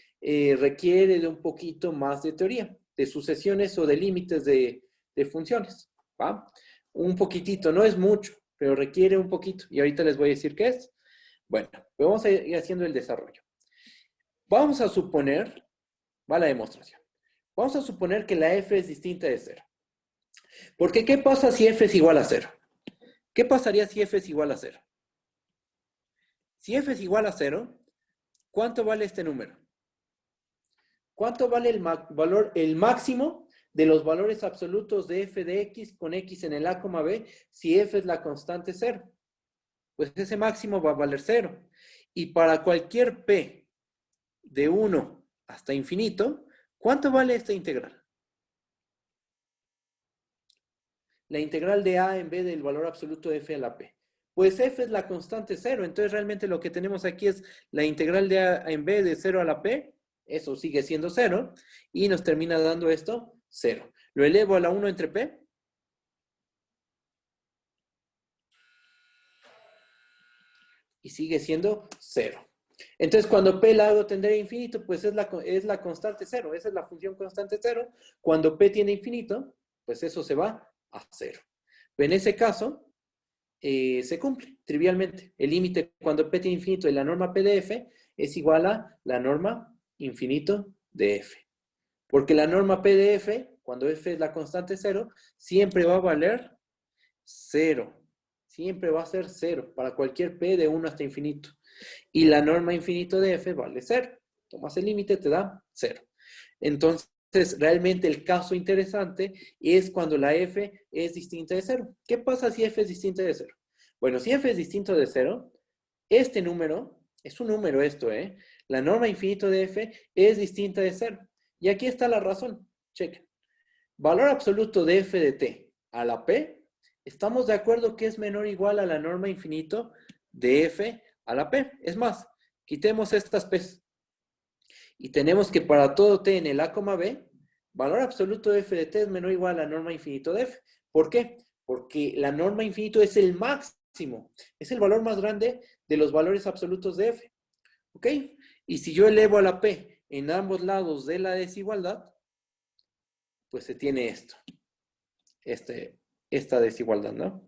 requiere de un poquito más de teoría, de sucesiones o de límites de funciones, ¿va? Un poquitito, no es mucho, pero requiere un poquito. Y ahorita les voy a decir qué es. Bueno, pues vamos a ir haciendo el desarrollo. Vamos a suponer, va la demostración. Vamos a suponer que la f es distinta de 0. Porque ¿qué pasa si f es igual a 0? ¿Qué pasaría si f es igual a 0? Si f es igual a 0, ¿cuánto vale este número? ¿Cuánto vale el máximo de los valores absolutos de f de x con x en el a, b si f es la constante 0? Pues ese máximo va a valer 0. Y para cualquier p de 1 hasta infinito, ¿cuánto vale esta integral? La integral de a en b del valor absoluto de f a la p. Pues f es la constante 0, entonces realmente lo que tenemos aquí es la integral de a en b de 0 a la p, eso sigue siendo 0, y nos termina dando esto 0. Lo elevo a la 1 entre p. Y sigue siendo 0. Entonces, cuando p la hago tender a infinito, pues es la constante 0. Esa es la función constante 0. Cuando p tiene infinito, pues eso se va a 0. En ese caso, se cumple trivialmente. El límite cuando p tiene infinito de la norma p de f es igual a la norma infinito de f. Porque la norma P de F, cuando F es la constante 0, siempre va a valer 0. Siempre va a ser 0 para cualquier P de 1 hasta infinito. Y la norma infinito de F vale 0. Tomas el límite, te da 0. Entonces, realmente el caso interesante es cuando la F es distinta de 0. ¿Qué pasa si F es distinta de 0? Bueno, si F es distinto de 0, este número, es un número esto, la norma infinito de F es distinta de 0. Y aquí está la razón. Chequen. Valor absoluto de F de t a la P, estamos de acuerdo que es menor o igual a la norma infinito de F a la P. Es más, quitemos estas P's. Y tenemos que para todo t en el A, B, valor absoluto de F de t es menor o igual a la norma infinito de F. ¿Por qué? Porque la norma infinito es el máximo. Es el valor más grande de los valores absolutos de F. ¿Ok? Y si yo elevo a la P en ambos lados de la desigualdad, pues se tiene esto. Esta desigualdad, ¿no?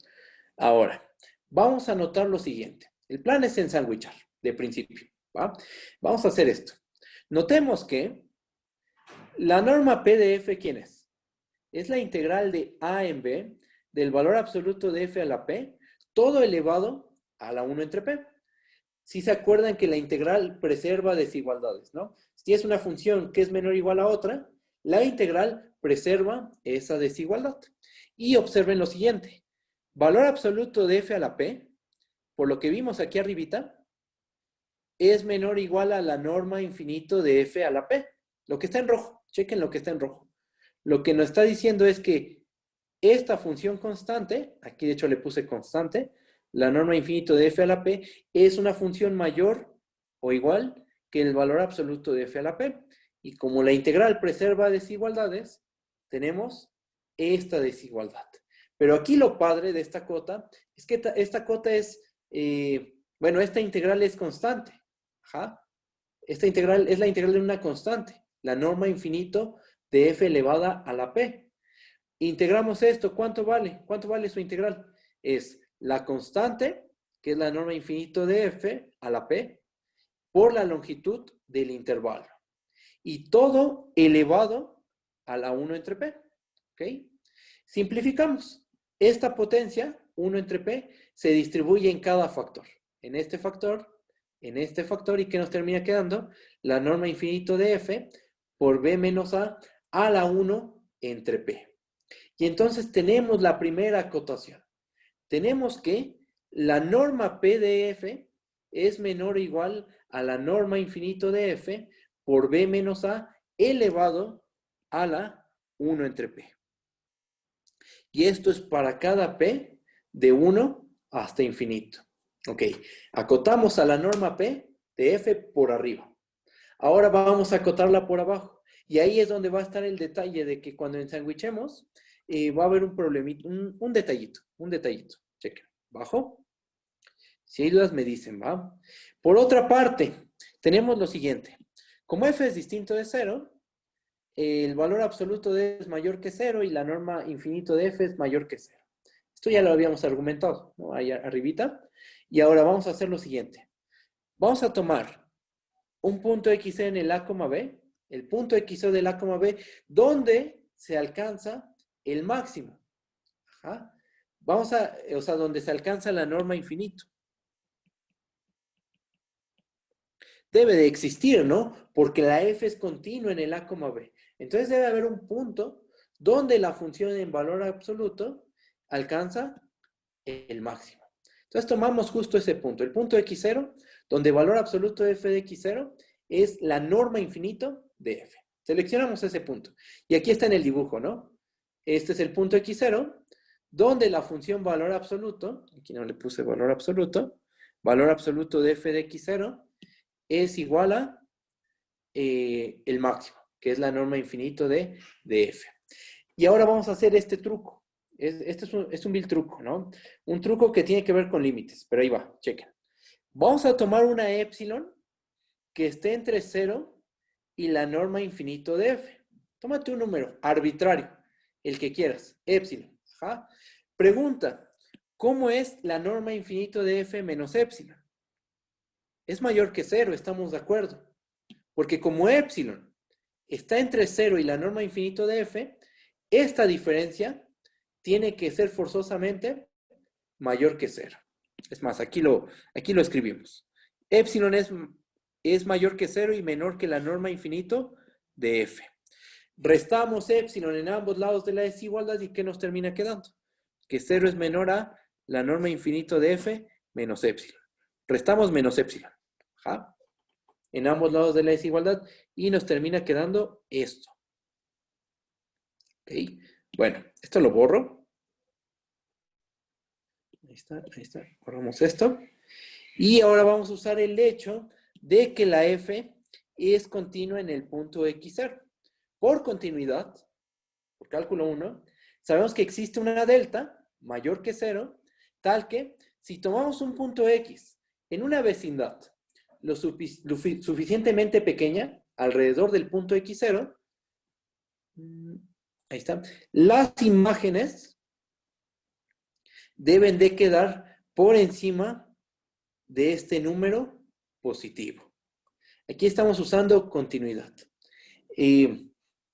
Ahora, vamos a notar lo siguiente. El plan es ensanguichar, de principio, ¿va? Vamos a hacer esto. Notemos que la norma P de F, ¿quién es? Es la integral de A en B del valor absoluto de F a la P, todo elevado a la 1 entre P. Si se acuerdan que la integral preserva desigualdades, ¿no? Si es una función que es menor o igual a otra, la integral preserva esa desigualdad. Y observen lo siguiente. Valor absoluto de F a la P, por lo que vimos aquí arribita, es menor o igual a la norma infinito de F a la P. Lo que está en rojo. Chequen lo que está en rojo. Lo que nos está diciendo es que esta función constante, aquí de hecho le puse constante, la norma infinito de F a la P, es una función mayor o igual que el valor absoluto de F a la P. Y como la integral preserva desigualdades, tenemos esta desigualdad. Pero aquí lo padre de esta cota es que esta cota es, bueno, esta integral es constante. Ajá. Esta integral es la integral de una constante, la norma infinito de F elevada a la P. Integramos esto, ¿cuánto vale? ¿Cuánto vale su integral? Es la constante, que es la norma infinito de F a la P, por la longitud del intervalo. Y todo elevado a la 1 entre P. ¿Ok? Simplificamos. Esta potencia, 1 entre P, se distribuye en cada factor. En este factor, ¿y qué nos termina quedando? La norma infinito de F por B menos A la 1 entre P. Y entonces tenemos la primera acotación. Tenemos que la norma P de F es menor o igual a la norma infinito de F por B menos A elevado a la 1 entre P. Y esto es para cada P de 1 hasta infinito. Ok, acotamos a la norma P de F por arriba. Ahora vamos a acotarla por abajo. Y ahí es donde va a estar el detalle de que cuando ensanguichemos, va a haber un problemito, un detallito. Chequen, bajo. Si hay dudas me dicen, ¿va? Por otra parte, tenemos lo siguiente. Como F es distinto de 0, el valor absoluto de F es mayor que 0 y la norma infinito de F es mayor que 0. Esto ya lo habíamos argumentado, ¿no? Ahí arribita. Y ahora vamos a hacer lo siguiente. Vamos a tomar un punto XC en el A, B, el punto XO del A, B, donde se alcanza el máximo. Ajá. Vamos a, o sea, donde se alcanza la norma infinito. Debe de existir, ¿no? Porque la F es continua en el A, B. Entonces debe haber un punto donde la función en valor absoluto alcanza el máximo. Entonces tomamos justo ese punto, el punto X0, donde valor absoluto de F de X0 es la norma infinito de F. Seleccionamos ese punto. Y aquí está en el dibujo, ¿no? Este es el punto X0, donde la función valor absoluto, aquí no le puse valor absoluto de F de X0 es igual a el máximo, que es la norma infinito de F. Y ahora vamos a hacer este truco. Este es un vil truco, ¿no? Un truco que tiene que ver con límites, pero ahí va, chequen. Vamos a tomar una épsilon que esté entre 0 y la norma infinito de F. Tómate un número arbitrario, el que quieras, épsilon. Ajá. Pregunta, ¿cómo es la norma infinito de F menos épsilon? Es mayor que 0, estamos de acuerdo. Porque como épsilon está entre 0 y la norma infinito de f, esta diferencia tiene que ser forzosamente mayor que 0. Es más, aquí lo escribimos. Epsilon es mayor que 0 y menor que la norma infinito de f. Restamos epsilon en ambos lados de la desigualdad y ¿qué nos termina quedando? Que 0 es menor a la norma infinito de f menos epsilon. Restamos menos epsilon. ¿Ja? En ambos lados de la desigualdad y nos termina quedando esto. ¿Ok? Bueno, esto lo borro. Ahí está. Borramos esto. Y ahora vamos a usar el hecho de que la f es continua en el punto x0. Por continuidad, por cálculo 1, sabemos que existe una delta mayor que 0, tal que si tomamos un punto x en una vecindad lo suficientemente pequeña, alrededor del punto x0, ahí está, las imágenes deben de quedar por encima de este número positivo. Aquí estamos usando continuidad.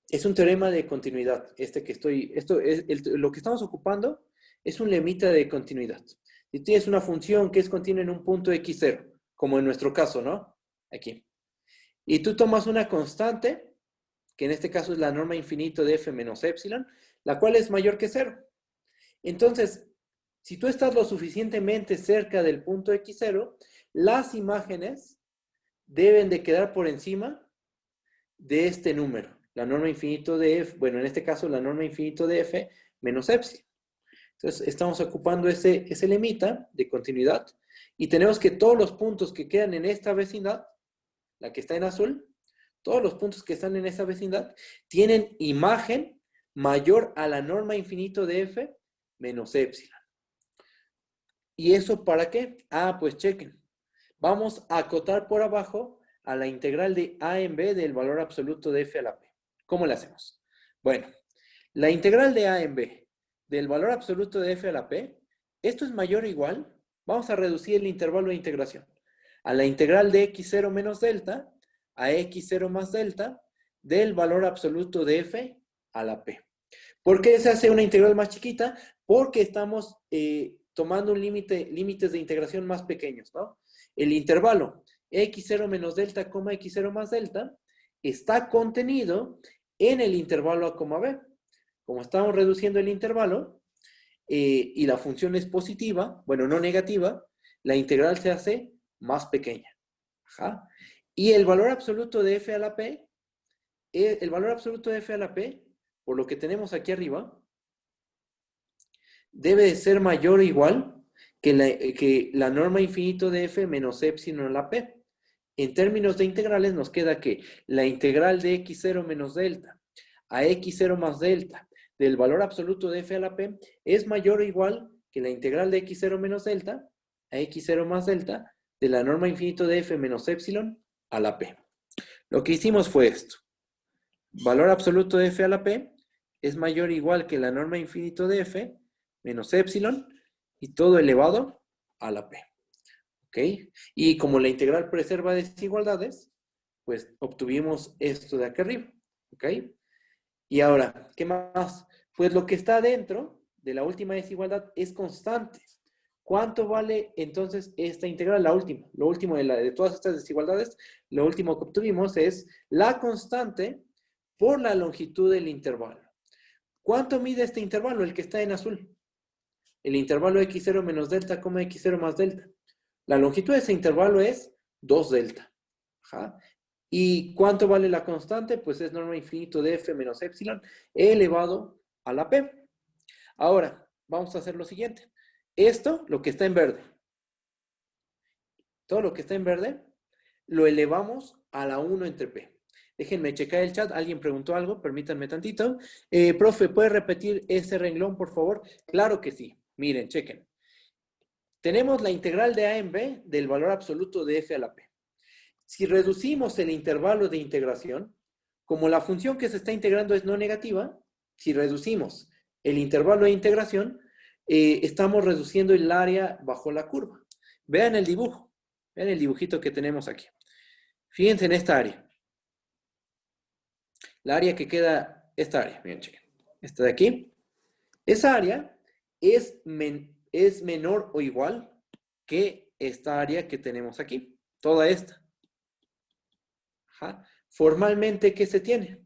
Es un teorema de continuidad. Lo que estamos ocupando es un lemita de continuidad. Si tienes una función que es continua en un punto x0, como en nuestro caso, ¿no? Aquí. Y tú tomas una constante, que en este caso es la norma infinito de f menos epsilon, la cual es mayor que 0. Entonces, si tú estás lo suficientemente cerca del punto x0, las imágenes deben de quedar por encima de este número, la norma infinito de f, bueno, en este caso la norma infinito de f menos epsilon. Entonces, estamos ocupando ese lemita de continuidad y tenemos que todos los puntos que quedan en esta vecindad, la que está en azul, todos los puntos que están en esa vecindad tienen imagen mayor a la norma infinito de f menos epsilon. ¿Y eso para qué? Pues chequen. Vamos a acotar por abajo a la integral de a en b del valor absoluto de f a la p. ¿Cómo le hacemos? Bueno, la integral de a en b del valor absoluto de f a la p, esto es mayor o igual, vamos a reducir el intervalo de integración a la integral de x0 menos delta a x0 más delta del valor absoluto de f a la p. ¿Por qué se hace una integral más chiquita? Porque estamos tomando límites de integración más pequeños, ¿no? El intervalo x0 menos delta, x0 más delta, está contenido en el intervalo a, b. Como estamos reduciendo el intervalo y la función es positiva, bueno, no negativa, la integral se hace más pequeña. Ajá. Y el valor absoluto de f a la p, por lo que tenemos aquí arriba, debe de ser mayor o igual que la norma infinito de f menos epsilon a la p. En términos de integrales nos queda que la integral de x0 menos delta a x0 más delta del valor absoluto de f a la p es mayor o igual que la integral de x0 menos delta a x0 más delta de la norma infinito de f menos epsilon a la p. Lo que hicimos fue esto. Valor absoluto de f a la p es mayor o igual que la norma infinito de f menos epsilon y todo elevado a la p. ¿Ok? Y como la integral preserva desigualdades, pues obtuvimos esto de acá arriba. ¿Ok? Y ahora, ¿qué más? Pues lo que está dentro de la última desigualdad es constante. ¿Cuánto vale entonces esta integral? La última. Lo último de todas estas desigualdades, lo último que obtuvimos es la constante por la longitud del intervalo. ¿Cuánto mide este intervalo? El que está en azul. El intervalo x0 menos delta, x0 más delta. La longitud de ese intervalo es 2 delta. Ajá. ¿Y cuánto vale la constante? Pues es norma infinito de f menos epsilon elevado a la p. Ahora, vamos a hacer lo siguiente. Esto, lo que está en verde. Todo lo que está en verde, lo elevamos a la 1 entre p. Déjenme checar el chat. Alguien preguntó algo. Permítanme tantito. Profe, ¿puede repetir ese renglón, por favor? Claro que sí. Miren, chequen. Tenemos la integral de a en b del valor absoluto de f a la p. Si reducimos el intervalo de integración, como la función que se está integrando es no negativa, si reducimos el intervalo de integración, estamos reduciendo el área bajo la curva. Vean el dibujo. Vean el dibujito que tenemos aquí. Fíjense en esta área. La área que queda, esta área, miren, chequen. Esta de aquí. Esa área es menor o igual que esta área que tenemos aquí. Toda esta. Ajá. Formalmente, ¿qué se tiene?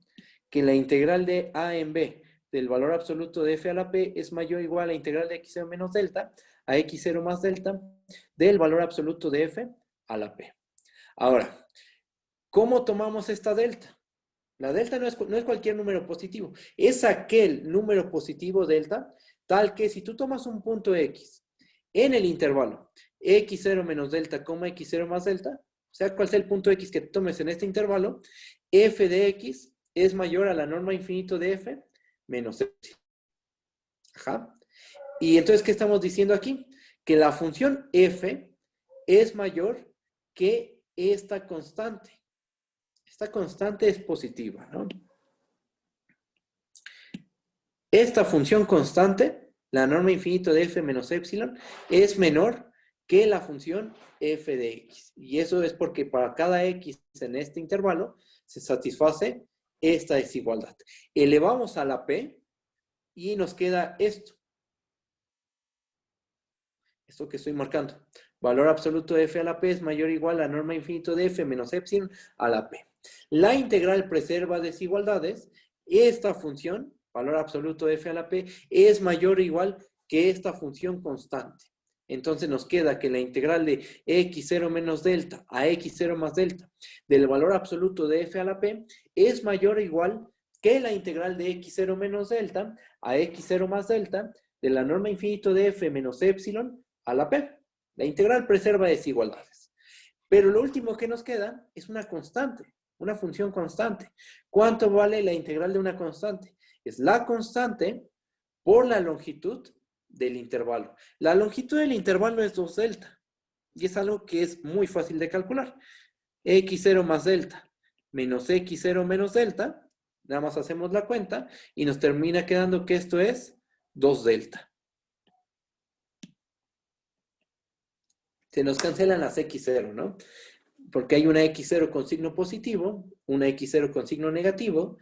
Que la integral de a en b del valor absoluto de f a la p es mayor o igual a la integral de x0 menos delta a x0 más delta del valor absoluto de f a la p. Ahora, ¿cómo tomamos esta delta? La delta no es cualquier número positivo, es aquel número positivo delta, tal que si tú tomas un punto x en el intervalo x0 menos delta, x0 más delta, o sea, cuál sea el punto x que tomes en este intervalo, f de x es mayor a la norma infinito de f menos epsilon. Ajá. Y entonces, ¿qué estamos diciendo aquí? Que la función f es mayor que esta constante. Esta constante es positiva, ¿no? Esta función constante, la norma infinito de f menos epsilon, es menor que la función f de x. Y eso es porque para cada x en este intervalo se satisface esta desigualdad. Elevamos a la p y nos queda esto. Esto que estoy marcando. Valor absoluto de f a la p es mayor o igual a la norma infinito de f menos epsilon a la p. La integral preserva desigualdades. Esta función, valor absoluto de f a la p, es mayor o igual que esta función constante. Entonces nos queda que la integral de x0 menos delta a x0 más delta del valor absoluto de f a la p es mayor o igual que la integral de x0 menos delta a x0 más delta de la norma infinito de f menos epsilon a la p. La integral preserva desigualdades. Pero lo último que nos queda es una constante, una función constante. ¿Cuánto vale la integral de una constante? Es la constante por la longitud del intervalo. La longitud del intervalo es 2 delta. Y es algo que es muy fácil de calcular. x0 más delta menos x0 menos delta. Nada más hacemos la cuenta y nos termina quedando que esto es 2 delta. Se nos cancelan las x0, ¿no? Porque hay una x0 con signo positivo, una x0 con signo negativo,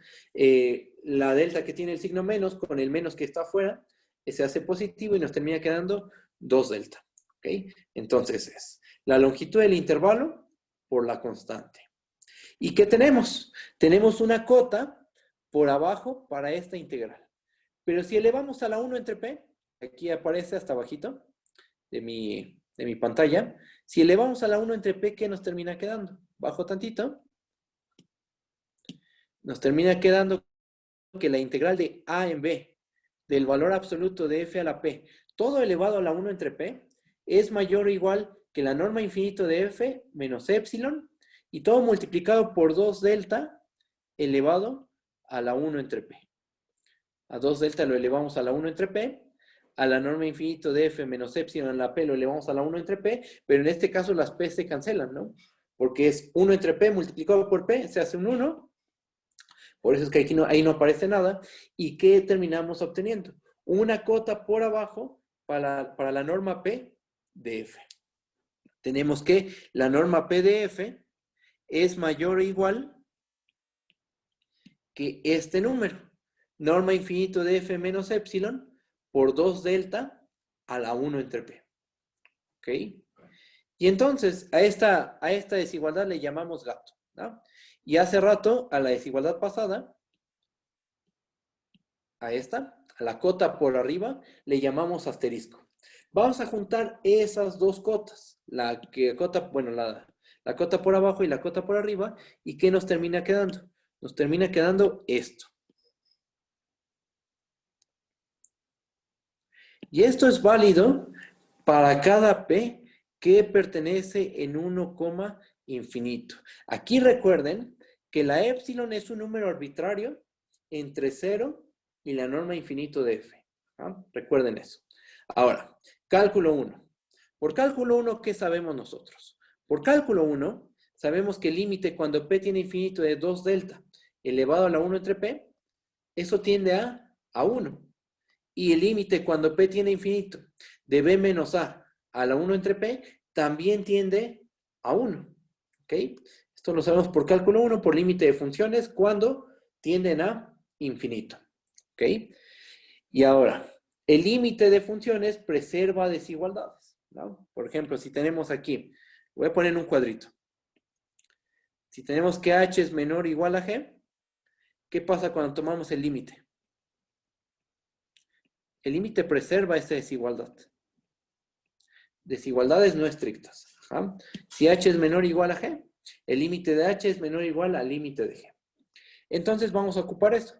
la delta que tiene el signo menos con el menos que está afuera, se hace positivo y nos termina quedando 2 delta, ¿ok? Entonces es la longitud del intervalo por la constante. ¿Y qué tenemos? Tenemos una cota por abajo para esta integral. Pero si elevamos a la 1 entre p, aquí aparece hasta abajito de mi pantalla, si elevamos a la 1 entre p, ¿qué nos termina quedando? Bajo tantito. Nos termina quedando que la integral de a en b del valor absoluto de f a la p, todo elevado a la 1 entre p, es mayor o igual que la norma infinito de f menos epsilon, y todo multiplicado por 2 delta elevado a la 1 entre p. A 2 delta lo elevamos a la 1 entre p, a la norma infinito de f menos epsilon a la p lo elevamos a la 1 entre p, pero en este caso las p se cancelan, ¿no? Porque es 1 entre p multiplicado por p, se hace un 1. Por eso es que aquí ahí no aparece nada. ¿Y qué terminamos obteniendo? Una cota por abajo para la norma p de f. Tenemos que la norma p de f es mayor o igual que este número. Norma infinito de f menos epsilon por 2 delta a la 1 entre p. ¿Ok? Y entonces a esta desigualdad le llamamos gato, ¿no? Y hace rato a la desigualdad pasada, a la cota por arriba, le llamamos asterisco. Vamos a juntar esas dos cotas, la cota por abajo y la cota por arriba, ¿y qué nos termina quedando? Nos termina quedando esto. Y esto es válido para cada p que pertenece en 1, infinito. Aquí recuerden que la epsilon es un número arbitrario entre 0 y la norma infinito de f. ¿Ah? Recuerden eso. Ahora, cálculo 1. Por cálculo 1, ¿qué sabemos nosotros? Por cálculo 1, sabemos que el límite cuando p tiene infinito de 2 delta elevado a la 1 entre p, eso tiende a 1. Y el límite cuando p tiene infinito de b menos a la 1 entre p también tiende a 1. ¿Ok? Esto lo sabemos por cálculo 1, por límite de funciones, cuando tienden a infinito. ¿Ok? Y ahora, el límite de funciones preserva desigualdades, ¿no? Por ejemplo, si tenemos aquí, voy a poner un cuadrito. Si tenemos que h es menor o igual a g, ¿qué pasa cuando tomamos el límite? El límite preserva esta desigualdad. Desigualdades no estrictas. Ajá. Si h es menor o igual a g, el límite de h es menor o igual al límite de g. Entonces vamos a ocupar eso.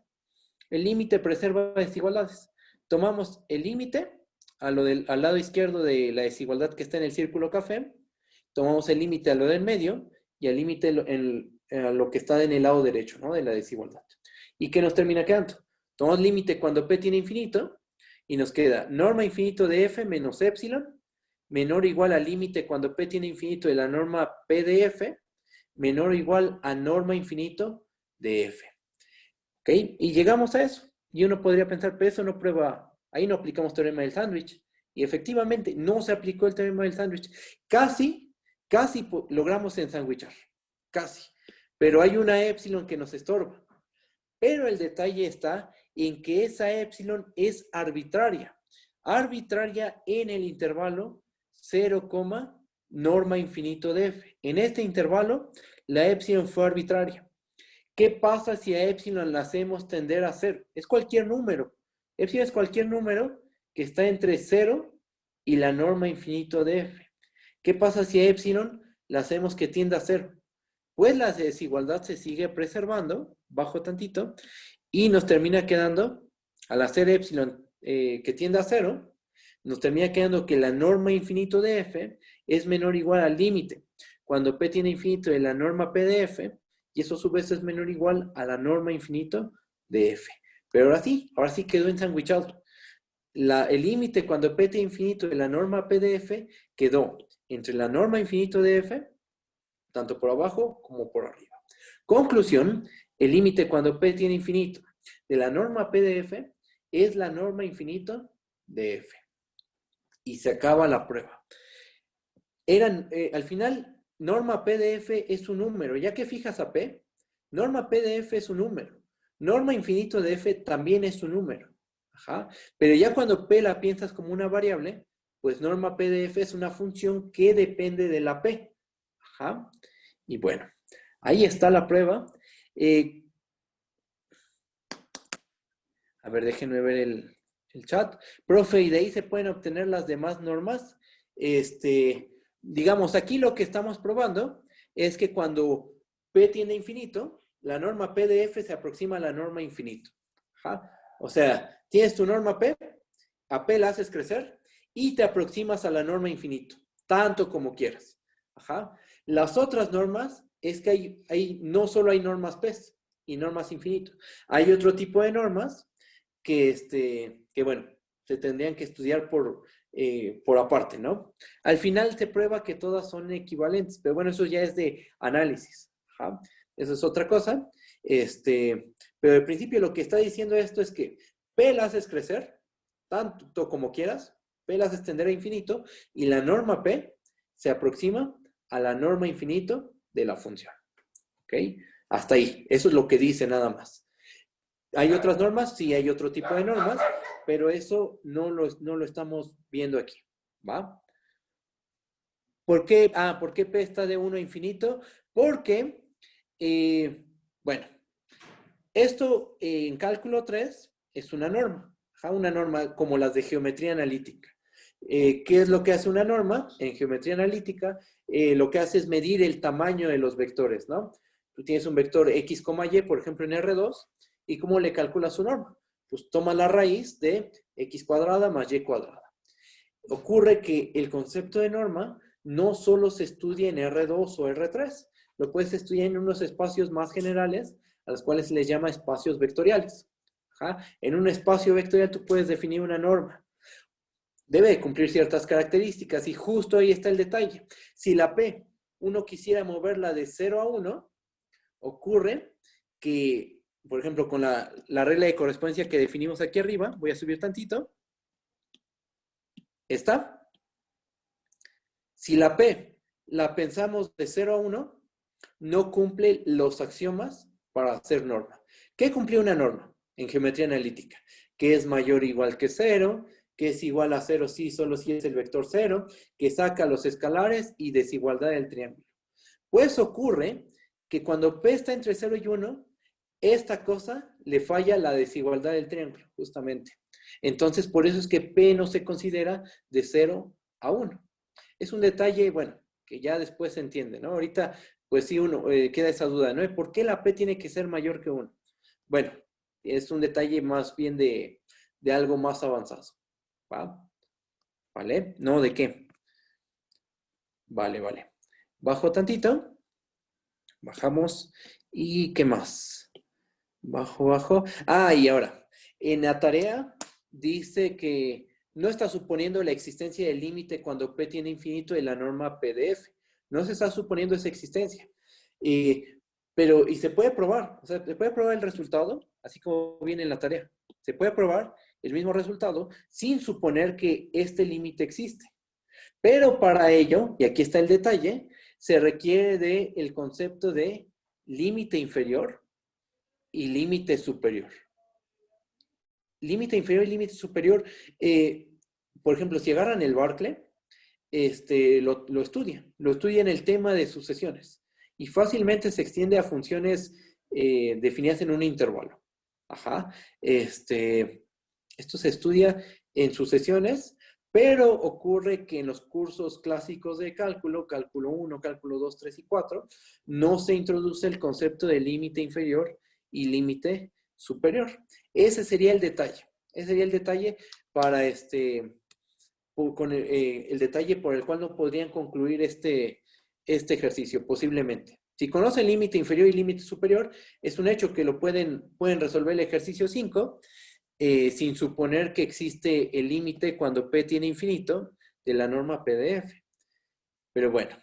El límite preserva desigualdades. Tomamos el límite al lado izquierdo de la desigualdad que está en el círculo café. Tomamos el límite a lo del medio y el límite a lo que está en el lado derecho, ¿no? De la desigualdad. ¿Y qué nos termina quedando? Tomamos límite cuando p tiene infinito y nos queda norma infinito de f menos épsilon menor o igual al límite cuando p tiene infinito de la norma p de f menor o igual a norma infinito de f. ¿Ok? Y llegamos a eso. Y uno podría pensar, pero eso no prueba, ahí no aplicamos teorema del sándwich. Y efectivamente, no se aplicó el teorema del sándwich. Casi logramos ensándwichar. Casi. Pero hay una épsilon que nos estorba. Pero el detalle está en que esa épsilon es arbitraria. Arbitraria en el intervalo 0, norma infinito de f. En este intervalo, la épsilon fue arbitraria. ¿Qué pasa si a épsilon la hacemos tender a 0? Es cualquier número. Épsilon es cualquier número que está entre 0 y la norma infinito de f. ¿Qué pasa si a épsilon la hacemos que tienda a 0? Pues la desigualdad se sigue preservando, bajo tantito, y nos termina quedando, al hacer épsilon que tienda a 0, nos termina quedando que la norma infinito de f es menor o igual al límite. Cuando p tiene infinito de la norma p de f, y eso a su vez es menor o igual a la norma infinito de f. Pero ahora sí quedó ensanguichado. El límite cuando p tiene infinito de la norma p de f quedó entre la norma infinito de f, tanto por abajo como por arriba. Conclusión, el límite cuando p tiene infinito de la norma p de f es la norma infinito de f. Y se acaba la prueba. Al final, norma p de f es un número. Ya que fijas a p, norma p de f es un número. Norma infinito de f también es un número. Ajá. Pero ya cuando p la piensas como una variable, pues norma p de f es una función que depende de la p. Ajá. Y bueno, ahí está la prueba. A ver, déjenme ver el chat. Profe, y de ahí se pueden obtener las demás normas. Digamos, aquí lo que estamos probando es que cuando p tiene infinito, la norma p de f se aproxima a la norma infinito. Ajá. O sea, tienes tu norma p, a p la haces crecer y te aproximas a la norma infinito, tanto como quieras. Ajá. Las otras normas es que no solo hay normas p y normas infinito. Hay otro tipo de normas que bueno, se tendrían que estudiar por aparte, ¿no? Al final se prueba que todas son equivalentes, pero bueno, eso ya es de análisis. Ajá. Eso es otra cosa. Pero al principio lo que está diciendo esto es que P la haces crecer, tanto como quieras, P la haces tender a infinito, y la norma P se aproxima a la norma infinito de la función. ¿Ok? Hasta ahí. Eso es lo que dice nada más. ¿Hay otras normas? Sí, hay otro tipo de normas, pero eso no lo estamos viendo aquí. ¿Va? ¿Por qué? ¿Por qué P está de 1 a infinito? Porque, bueno, esto en cálculo 3 es una norma. Una norma como las de geometría analítica. ¿Qué es lo que hace una norma? En geometría analítica, lo que hace es medir el tamaño de los vectores, ¿no? Tú tienes un vector x, y, por ejemplo, en R2, ¿y cómo le calculas su norma? Pues toma la raíz de x cuadrada más y cuadrada. Ocurre que el concepto de norma no solo se estudia en R2 o R3, lo puedes estudiar en unos espacios más generales, a los cuales se les llama espacios vectoriales. Ajá. En un espacio vectorial tú puedes definir una norma. Debe cumplir ciertas características y justo ahí está el detalle. Si la P uno quisiera moverla de 0 a 1, ocurre que, por ejemplo, con la regla de correspondencia que definimos aquí arriba, voy a subir tantito. ¿Está? Si la P la pensamos de 0 a 1, no cumple los axiomas para hacer norma. ¿Qué cumplió una norma en geometría analítica? Que es mayor o igual que 0, que es igual a 0 si solo si es el vector 0, que saca los escalares y desigualdad del triángulo. Pues ocurre que cuando P está entre 0 y 1, esta cosa le falla la desigualdad del triángulo, justamente. Entonces, por eso es que P no se considera de 0 a 1. Es un detalle, bueno, que ya después se entiende, ¿no? Ahorita, pues sí, uno queda esa duda, ¿no? ¿Por qué la P tiene que ser mayor que 1? Bueno, es un detalle más bien de algo más avanzado. ¿Va? ¿Vale? ¿No? ¿De qué? Vale, vale. Bajo tantito. Bajamos. ¿Y qué más? Bajo, bajo. Ah, y ahora, en la tarea dice que no está suponiendo la existencia del límite cuando P tiene infinito en la norma PDF. No se está suponiendo esa existencia. Y se puede probar, o sea, se puede probar el resultado, así como viene en la tarea. Se puede probar el mismo resultado sin suponer que este límite existe. Pero para ello, y aquí está el detalle, se requiere del concepto de límite inferior y límite superior. Límite inferior y límite superior, por ejemplo, si agarran el Barclay, lo estudian el tema de sucesiones y fácilmente se extiende a funciones definidas en un intervalo. Ajá. Esto se estudia en sucesiones, pero ocurre que en los cursos clásicos de cálculo, cálculo 1, cálculo 2, 3 y 4, no se introduce el concepto de límite inferior y límite superior. Ese sería el detalle. Ese sería el detalle para con el detalle por el cual no podrían concluir este ejercicio, posiblemente. Si conocen límite inferior y límite superior, es un hecho que lo pueden resolver el ejercicio 5 sin suponer que existe el límite cuando P tiene infinito de la norma PDF. Pero bueno,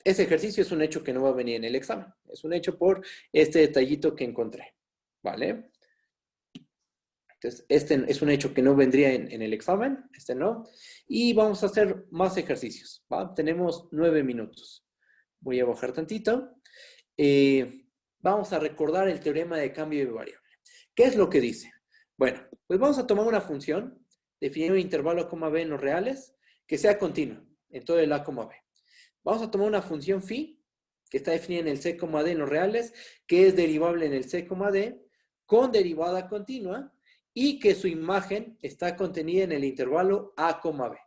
ese ejercicio es un hecho que no va a venir en el examen. Es un hecho por este detallito que encontré. ¿Vale? Entonces, este es un hecho que no vendría en el examen, este no. Y vamos a hacer más ejercicios, ¿va? Tenemos 9 minutos. Voy a bajar tantito. Vamos a recordar el teorema de cambio de variable. ¿Qué es lo que dice? Bueno, pues vamos a tomar una función, definir un intervalo A, B en los reales, que sea continua en todo el A, B. Vamos a tomar una función phi, que está definida en el C, D en los reales, que es derivable en el C, D, con derivada continua, y que su imagen está contenida en el intervalo A, B.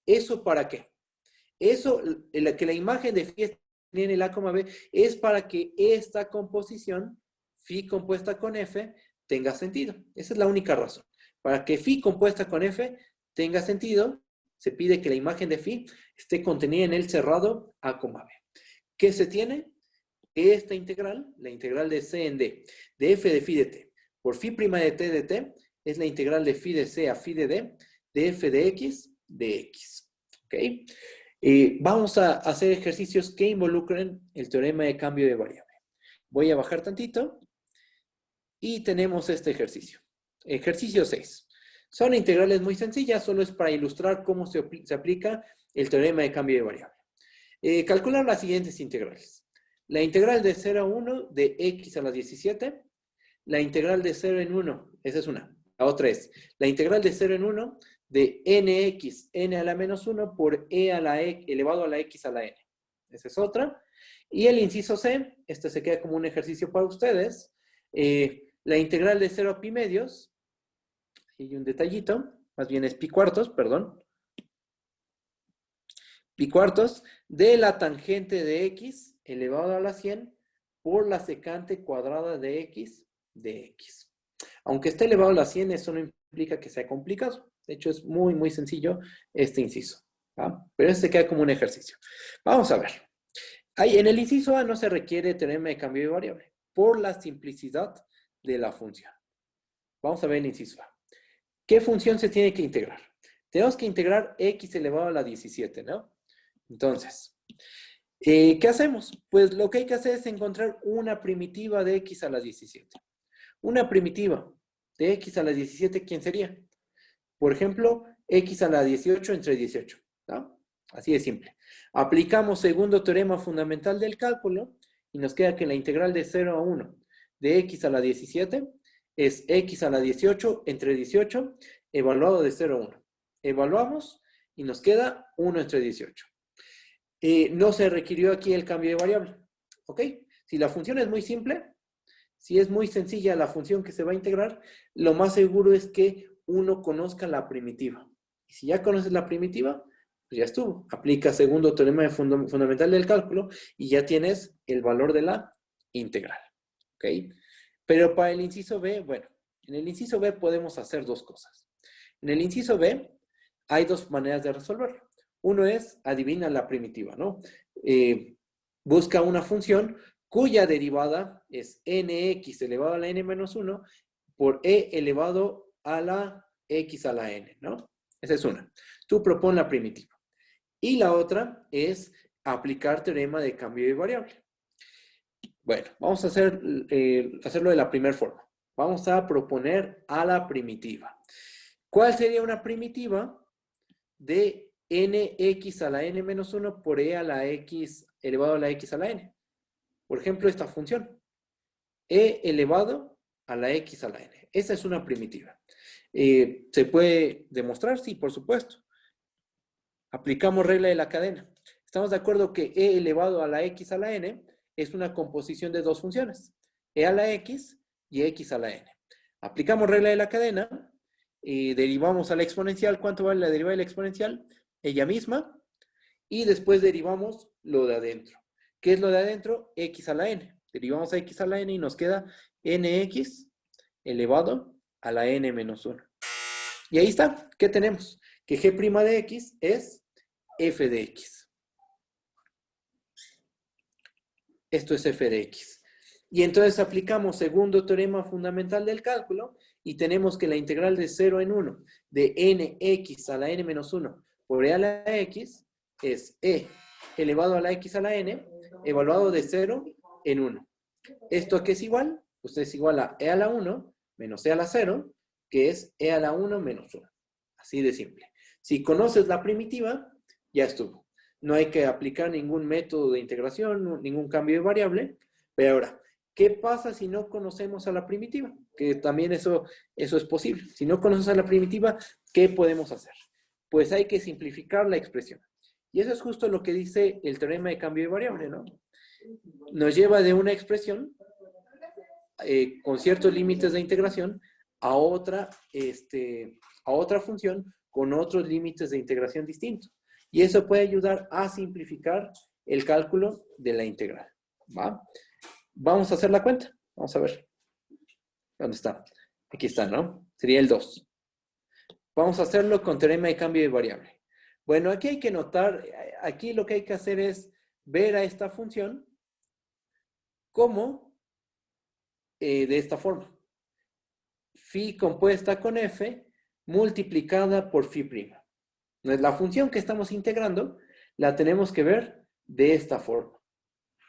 ¿Eso para qué? Eso, que la imagen de phi esté en el A, B, es para que esta composición, phi compuesta con f, tenga sentido. Esa es la única razón. Para que phi compuesta con f tenga sentido, se pide que la imagen de phi esté contenida en el cerrado A, B. ¿Qué se tiene? Esta integral, la integral de c en d, de f de phi de t, por phi' de t, es la integral de phi de c a phi de d, de f de x, ¿ok? Vamos a hacer ejercicios que involucren el teorema de cambio de variable. Voy a bajar tantito y tenemos este ejercicio. Ejercicio 6. Son integrales muy sencillas, solo es para ilustrar cómo se aplica el teorema de cambio de variable. Calcular las siguientes integrales. La integral de 0 a 1 de x a la 17. La integral de 0 en 1, esa es una. La otra es la integral de 0 en 1 de nx, n a la menos 1 por e a la e elevado a la x a la n. Esa es otra. Y el inciso C, este se queda como un ejercicio para ustedes. La integral de 0 a pi medios, y un detallito, más bien es pi cuartos, perdón. Pi cuartos de la tangente de x elevado a la 100 por la secante cuadrada de x de x. Aunque esté elevado a la 100, eso no implica que sea complicado. De hecho, es muy, muy sencillo este inciso. ¿Va? Pero este queda como un ejercicio. Vamos a ver. Ahí, en el inciso A no se requiere teorema de cambio de variable por la simplicidad de la función. Vamos a ver el inciso A. ¿Qué función se tiene que integrar? Tenemos que integrar x elevado a la 17, ¿no? Entonces, ¿qué hacemos? Pues lo que hay que hacer es encontrar una primitiva de x a la 17. Una primitiva de x a la 17, ¿quién sería? Por ejemplo, x a la 18 entre 18, ¿no? Así de simple. Aplicamos segundo teorema fundamental del cálculo y nos queda que la integral de 0 a 1 de x a la 17 es x a la 18 entre 18 evaluado de 0 a 1. Evaluamos y nos queda 1 entre 18. No se requirió aquí el cambio de variable. ¿Ok? Si la función es muy simple, si es muy sencilla la función que se va a integrar, lo más seguro es que uno conozca la primitiva. Y si ya conoces la primitiva, pues ya estuvo. Aplica segundo teorema fundamental del cálculo y ya tienes el valor de la integral. ¿Ok? Pero para el inciso B, bueno, en el inciso B podemos hacer dos cosas. En el inciso B hay dos maneras de resolverlo. Uno es, adivina la primitiva, ¿no? Busca una función cuya derivada es nx elevado a la n menos 1 por e elevado a la x a la n, ¿no? Esa es una. Tú propon la primitiva. Y la otra es aplicar teorema de cambio de variable. Bueno, vamos a hacerlo de la primera forma. Vamos a proponer a la primitiva. ¿Cuál sería una primitiva de nx a la n menos 1 por e a la x elevado a la x a la n? Por ejemplo, esta función. E elevado a la x a la n. Esa es una primitiva. ¿Se puede demostrar? Sí, por supuesto. Aplicamos regla de la cadena. Estamos de acuerdo que e elevado a la x a la n es una composición de dos funciones. E a la x y x a la n. Aplicamos regla de la cadena. Derivamos a la exponencial. ¿Cuánto vale la derivada de la exponencial? Ella misma. Y después derivamos lo de adentro. ¿Qué es lo de adentro? X a la n. Derivamos a x a la n y nos queda nx elevado a la n menos 1. Y ahí está. ¿Qué tenemos? Que g' de x es f de x. Esto es f de x. Y entonces aplicamos segundo teorema fundamental del cálculo y tenemos que la integral de 0 en 1 de nx a la n menos 1 por e a la x es e elevado a la x a la n evaluado de 0 en 1. ¿Esto a qué es igual? Pues es igual a e a la 1 menos e a la 0, que es e a la 1 menos 1. Así de simple. Si conoces la primitiva, ya estuvo. No hay que aplicar ningún método de integración, ningún cambio de variable. Pero ahora, ¿qué pasa si no conocemos a la primitiva? Que también eso es posible. Si no conoces a la primitiva, ¿qué podemos hacer? Pues hay que simplificar la expresión. Y eso es justo lo que dice el teorema de cambio de variable, ¿no? Nos lleva de una expresión con ciertos límites de integración a otra función con otros límites de integración distintos. Y eso puede ayudar a simplificar el cálculo de la integral. ¿Va? Vamos a hacer la cuenta. Vamos a ver. ¿Dónde está? Aquí está, ¿no? Sería el 2. Vamos a hacerlo con teorema de cambio de variable. Bueno, aquí hay que notar, aquí lo que hay que hacer es ver a esta función como de esta forma. Phi compuesta con f multiplicada por phi'. La función que estamos integrando la tenemos que ver de esta forma.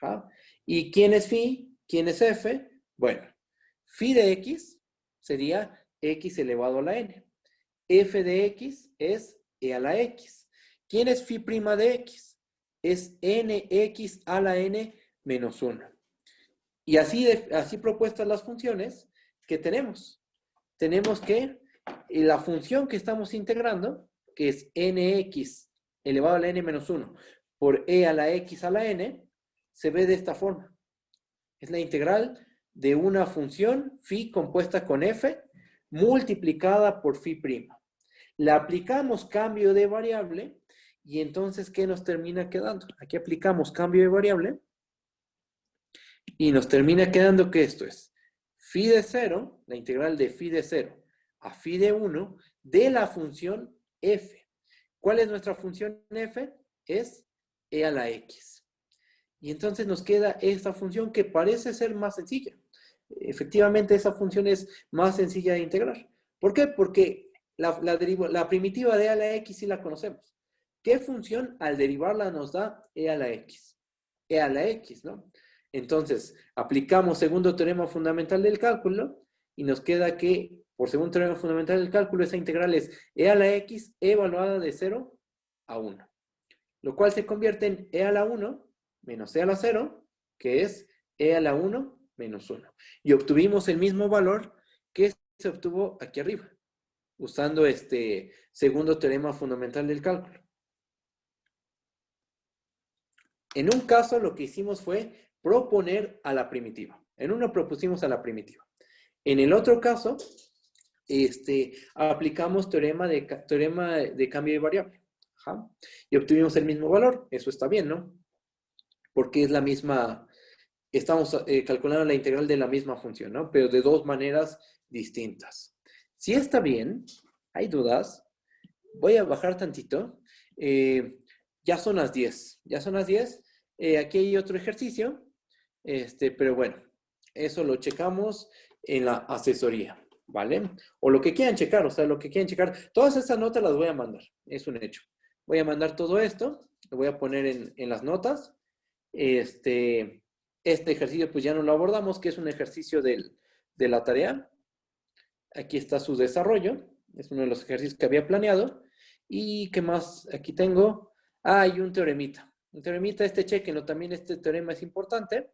¿Ja? ¿Y quién es phi? ¿Quién es f? Bueno, phi de x sería x elevado a la n. F de x es e a la x. ¿Quién es phi' de x? Es nx a la n menos 1. Y así propuestas las funciones que tenemos. Tenemos que la función que estamos integrando, que es nx elevado a la n menos 1 por e a la x a la n, se ve de esta forma. Es la integral de una función phi compuesta con f multiplicada por phi'. Le aplicamos cambio de variable y entonces, ¿qué nos termina quedando? Aquí aplicamos cambio de variable y nos termina quedando que esto es phi de 0, la integral de phi de 0 a phi de 1 de la función f. ¿Cuál es nuestra función f? Es e a la x. Y entonces nos queda esta función que parece ser más sencilla. Efectivamente, esa función es más sencilla de integrar. ¿Por qué? Porque la primitiva de e a la x sí la conocemos. ¿Qué función al derivarla nos da e a la x? E a la x, ¿no? Entonces, aplicamos segundo teorema fundamental del cálculo y nos queda que, por segundo teorema fundamental del cálculo, esa integral es e a la x evaluada de 0 a 1. Lo cual se convierte en e a la 1 menos e a la 0, que es e a la 1 menos 1. Y obtuvimos el mismo valor que se obtuvo aquí arriba, usando este segundo teorema fundamental del cálculo. En un caso lo que hicimos fue proponer a la primitiva. En uno propusimos a la primitiva. En el otro caso, aplicamos teorema de cambio de variable. Ajá. Y obtuvimos el mismo valor. Eso está bien, ¿no? Porque es la misma, estamos calculando la integral de la misma función, ¿no? Pero de dos maneras distintas. Si está bien, hay dudas, voy a bajar tantito. Ya son las 10. Ya son las 10. Aquí hay otro ejercicio, pero bueno, eso lo checamos en la asesoría, ¿vale? O lo que quieran checar, o sea, lo que quieran checar. Todas estas notas las voy a mandar, es un hecho. Voy a mandar todo esto, lo voy a poner en las notas. Este ejercicio pues ya no lo abordamos, que es un ejercicio de la tarea. Aquí está su desarrollo, es uno de los ejercicios que había planeado. ¿Y qué más? Aquí tengo, hay un teoremita. Un teoremita, chequenlo, también este teorema es importante.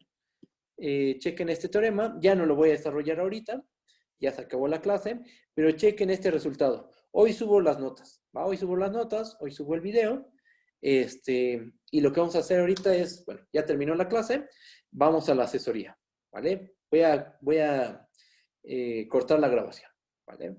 Chequen este teorema, ya no lo voy a desarrollar ahorita, ya se acabó la clase, pero chequen este resultado. Hoy subo las notas, ¿va? Hoy subo las notas, hoy subo el video, y lo que vamos a hacer ahorita es, bueno, ya terminó la clase, vamos a la asesoría, ¿vale? Voy a cortar la grabación, ¿vale?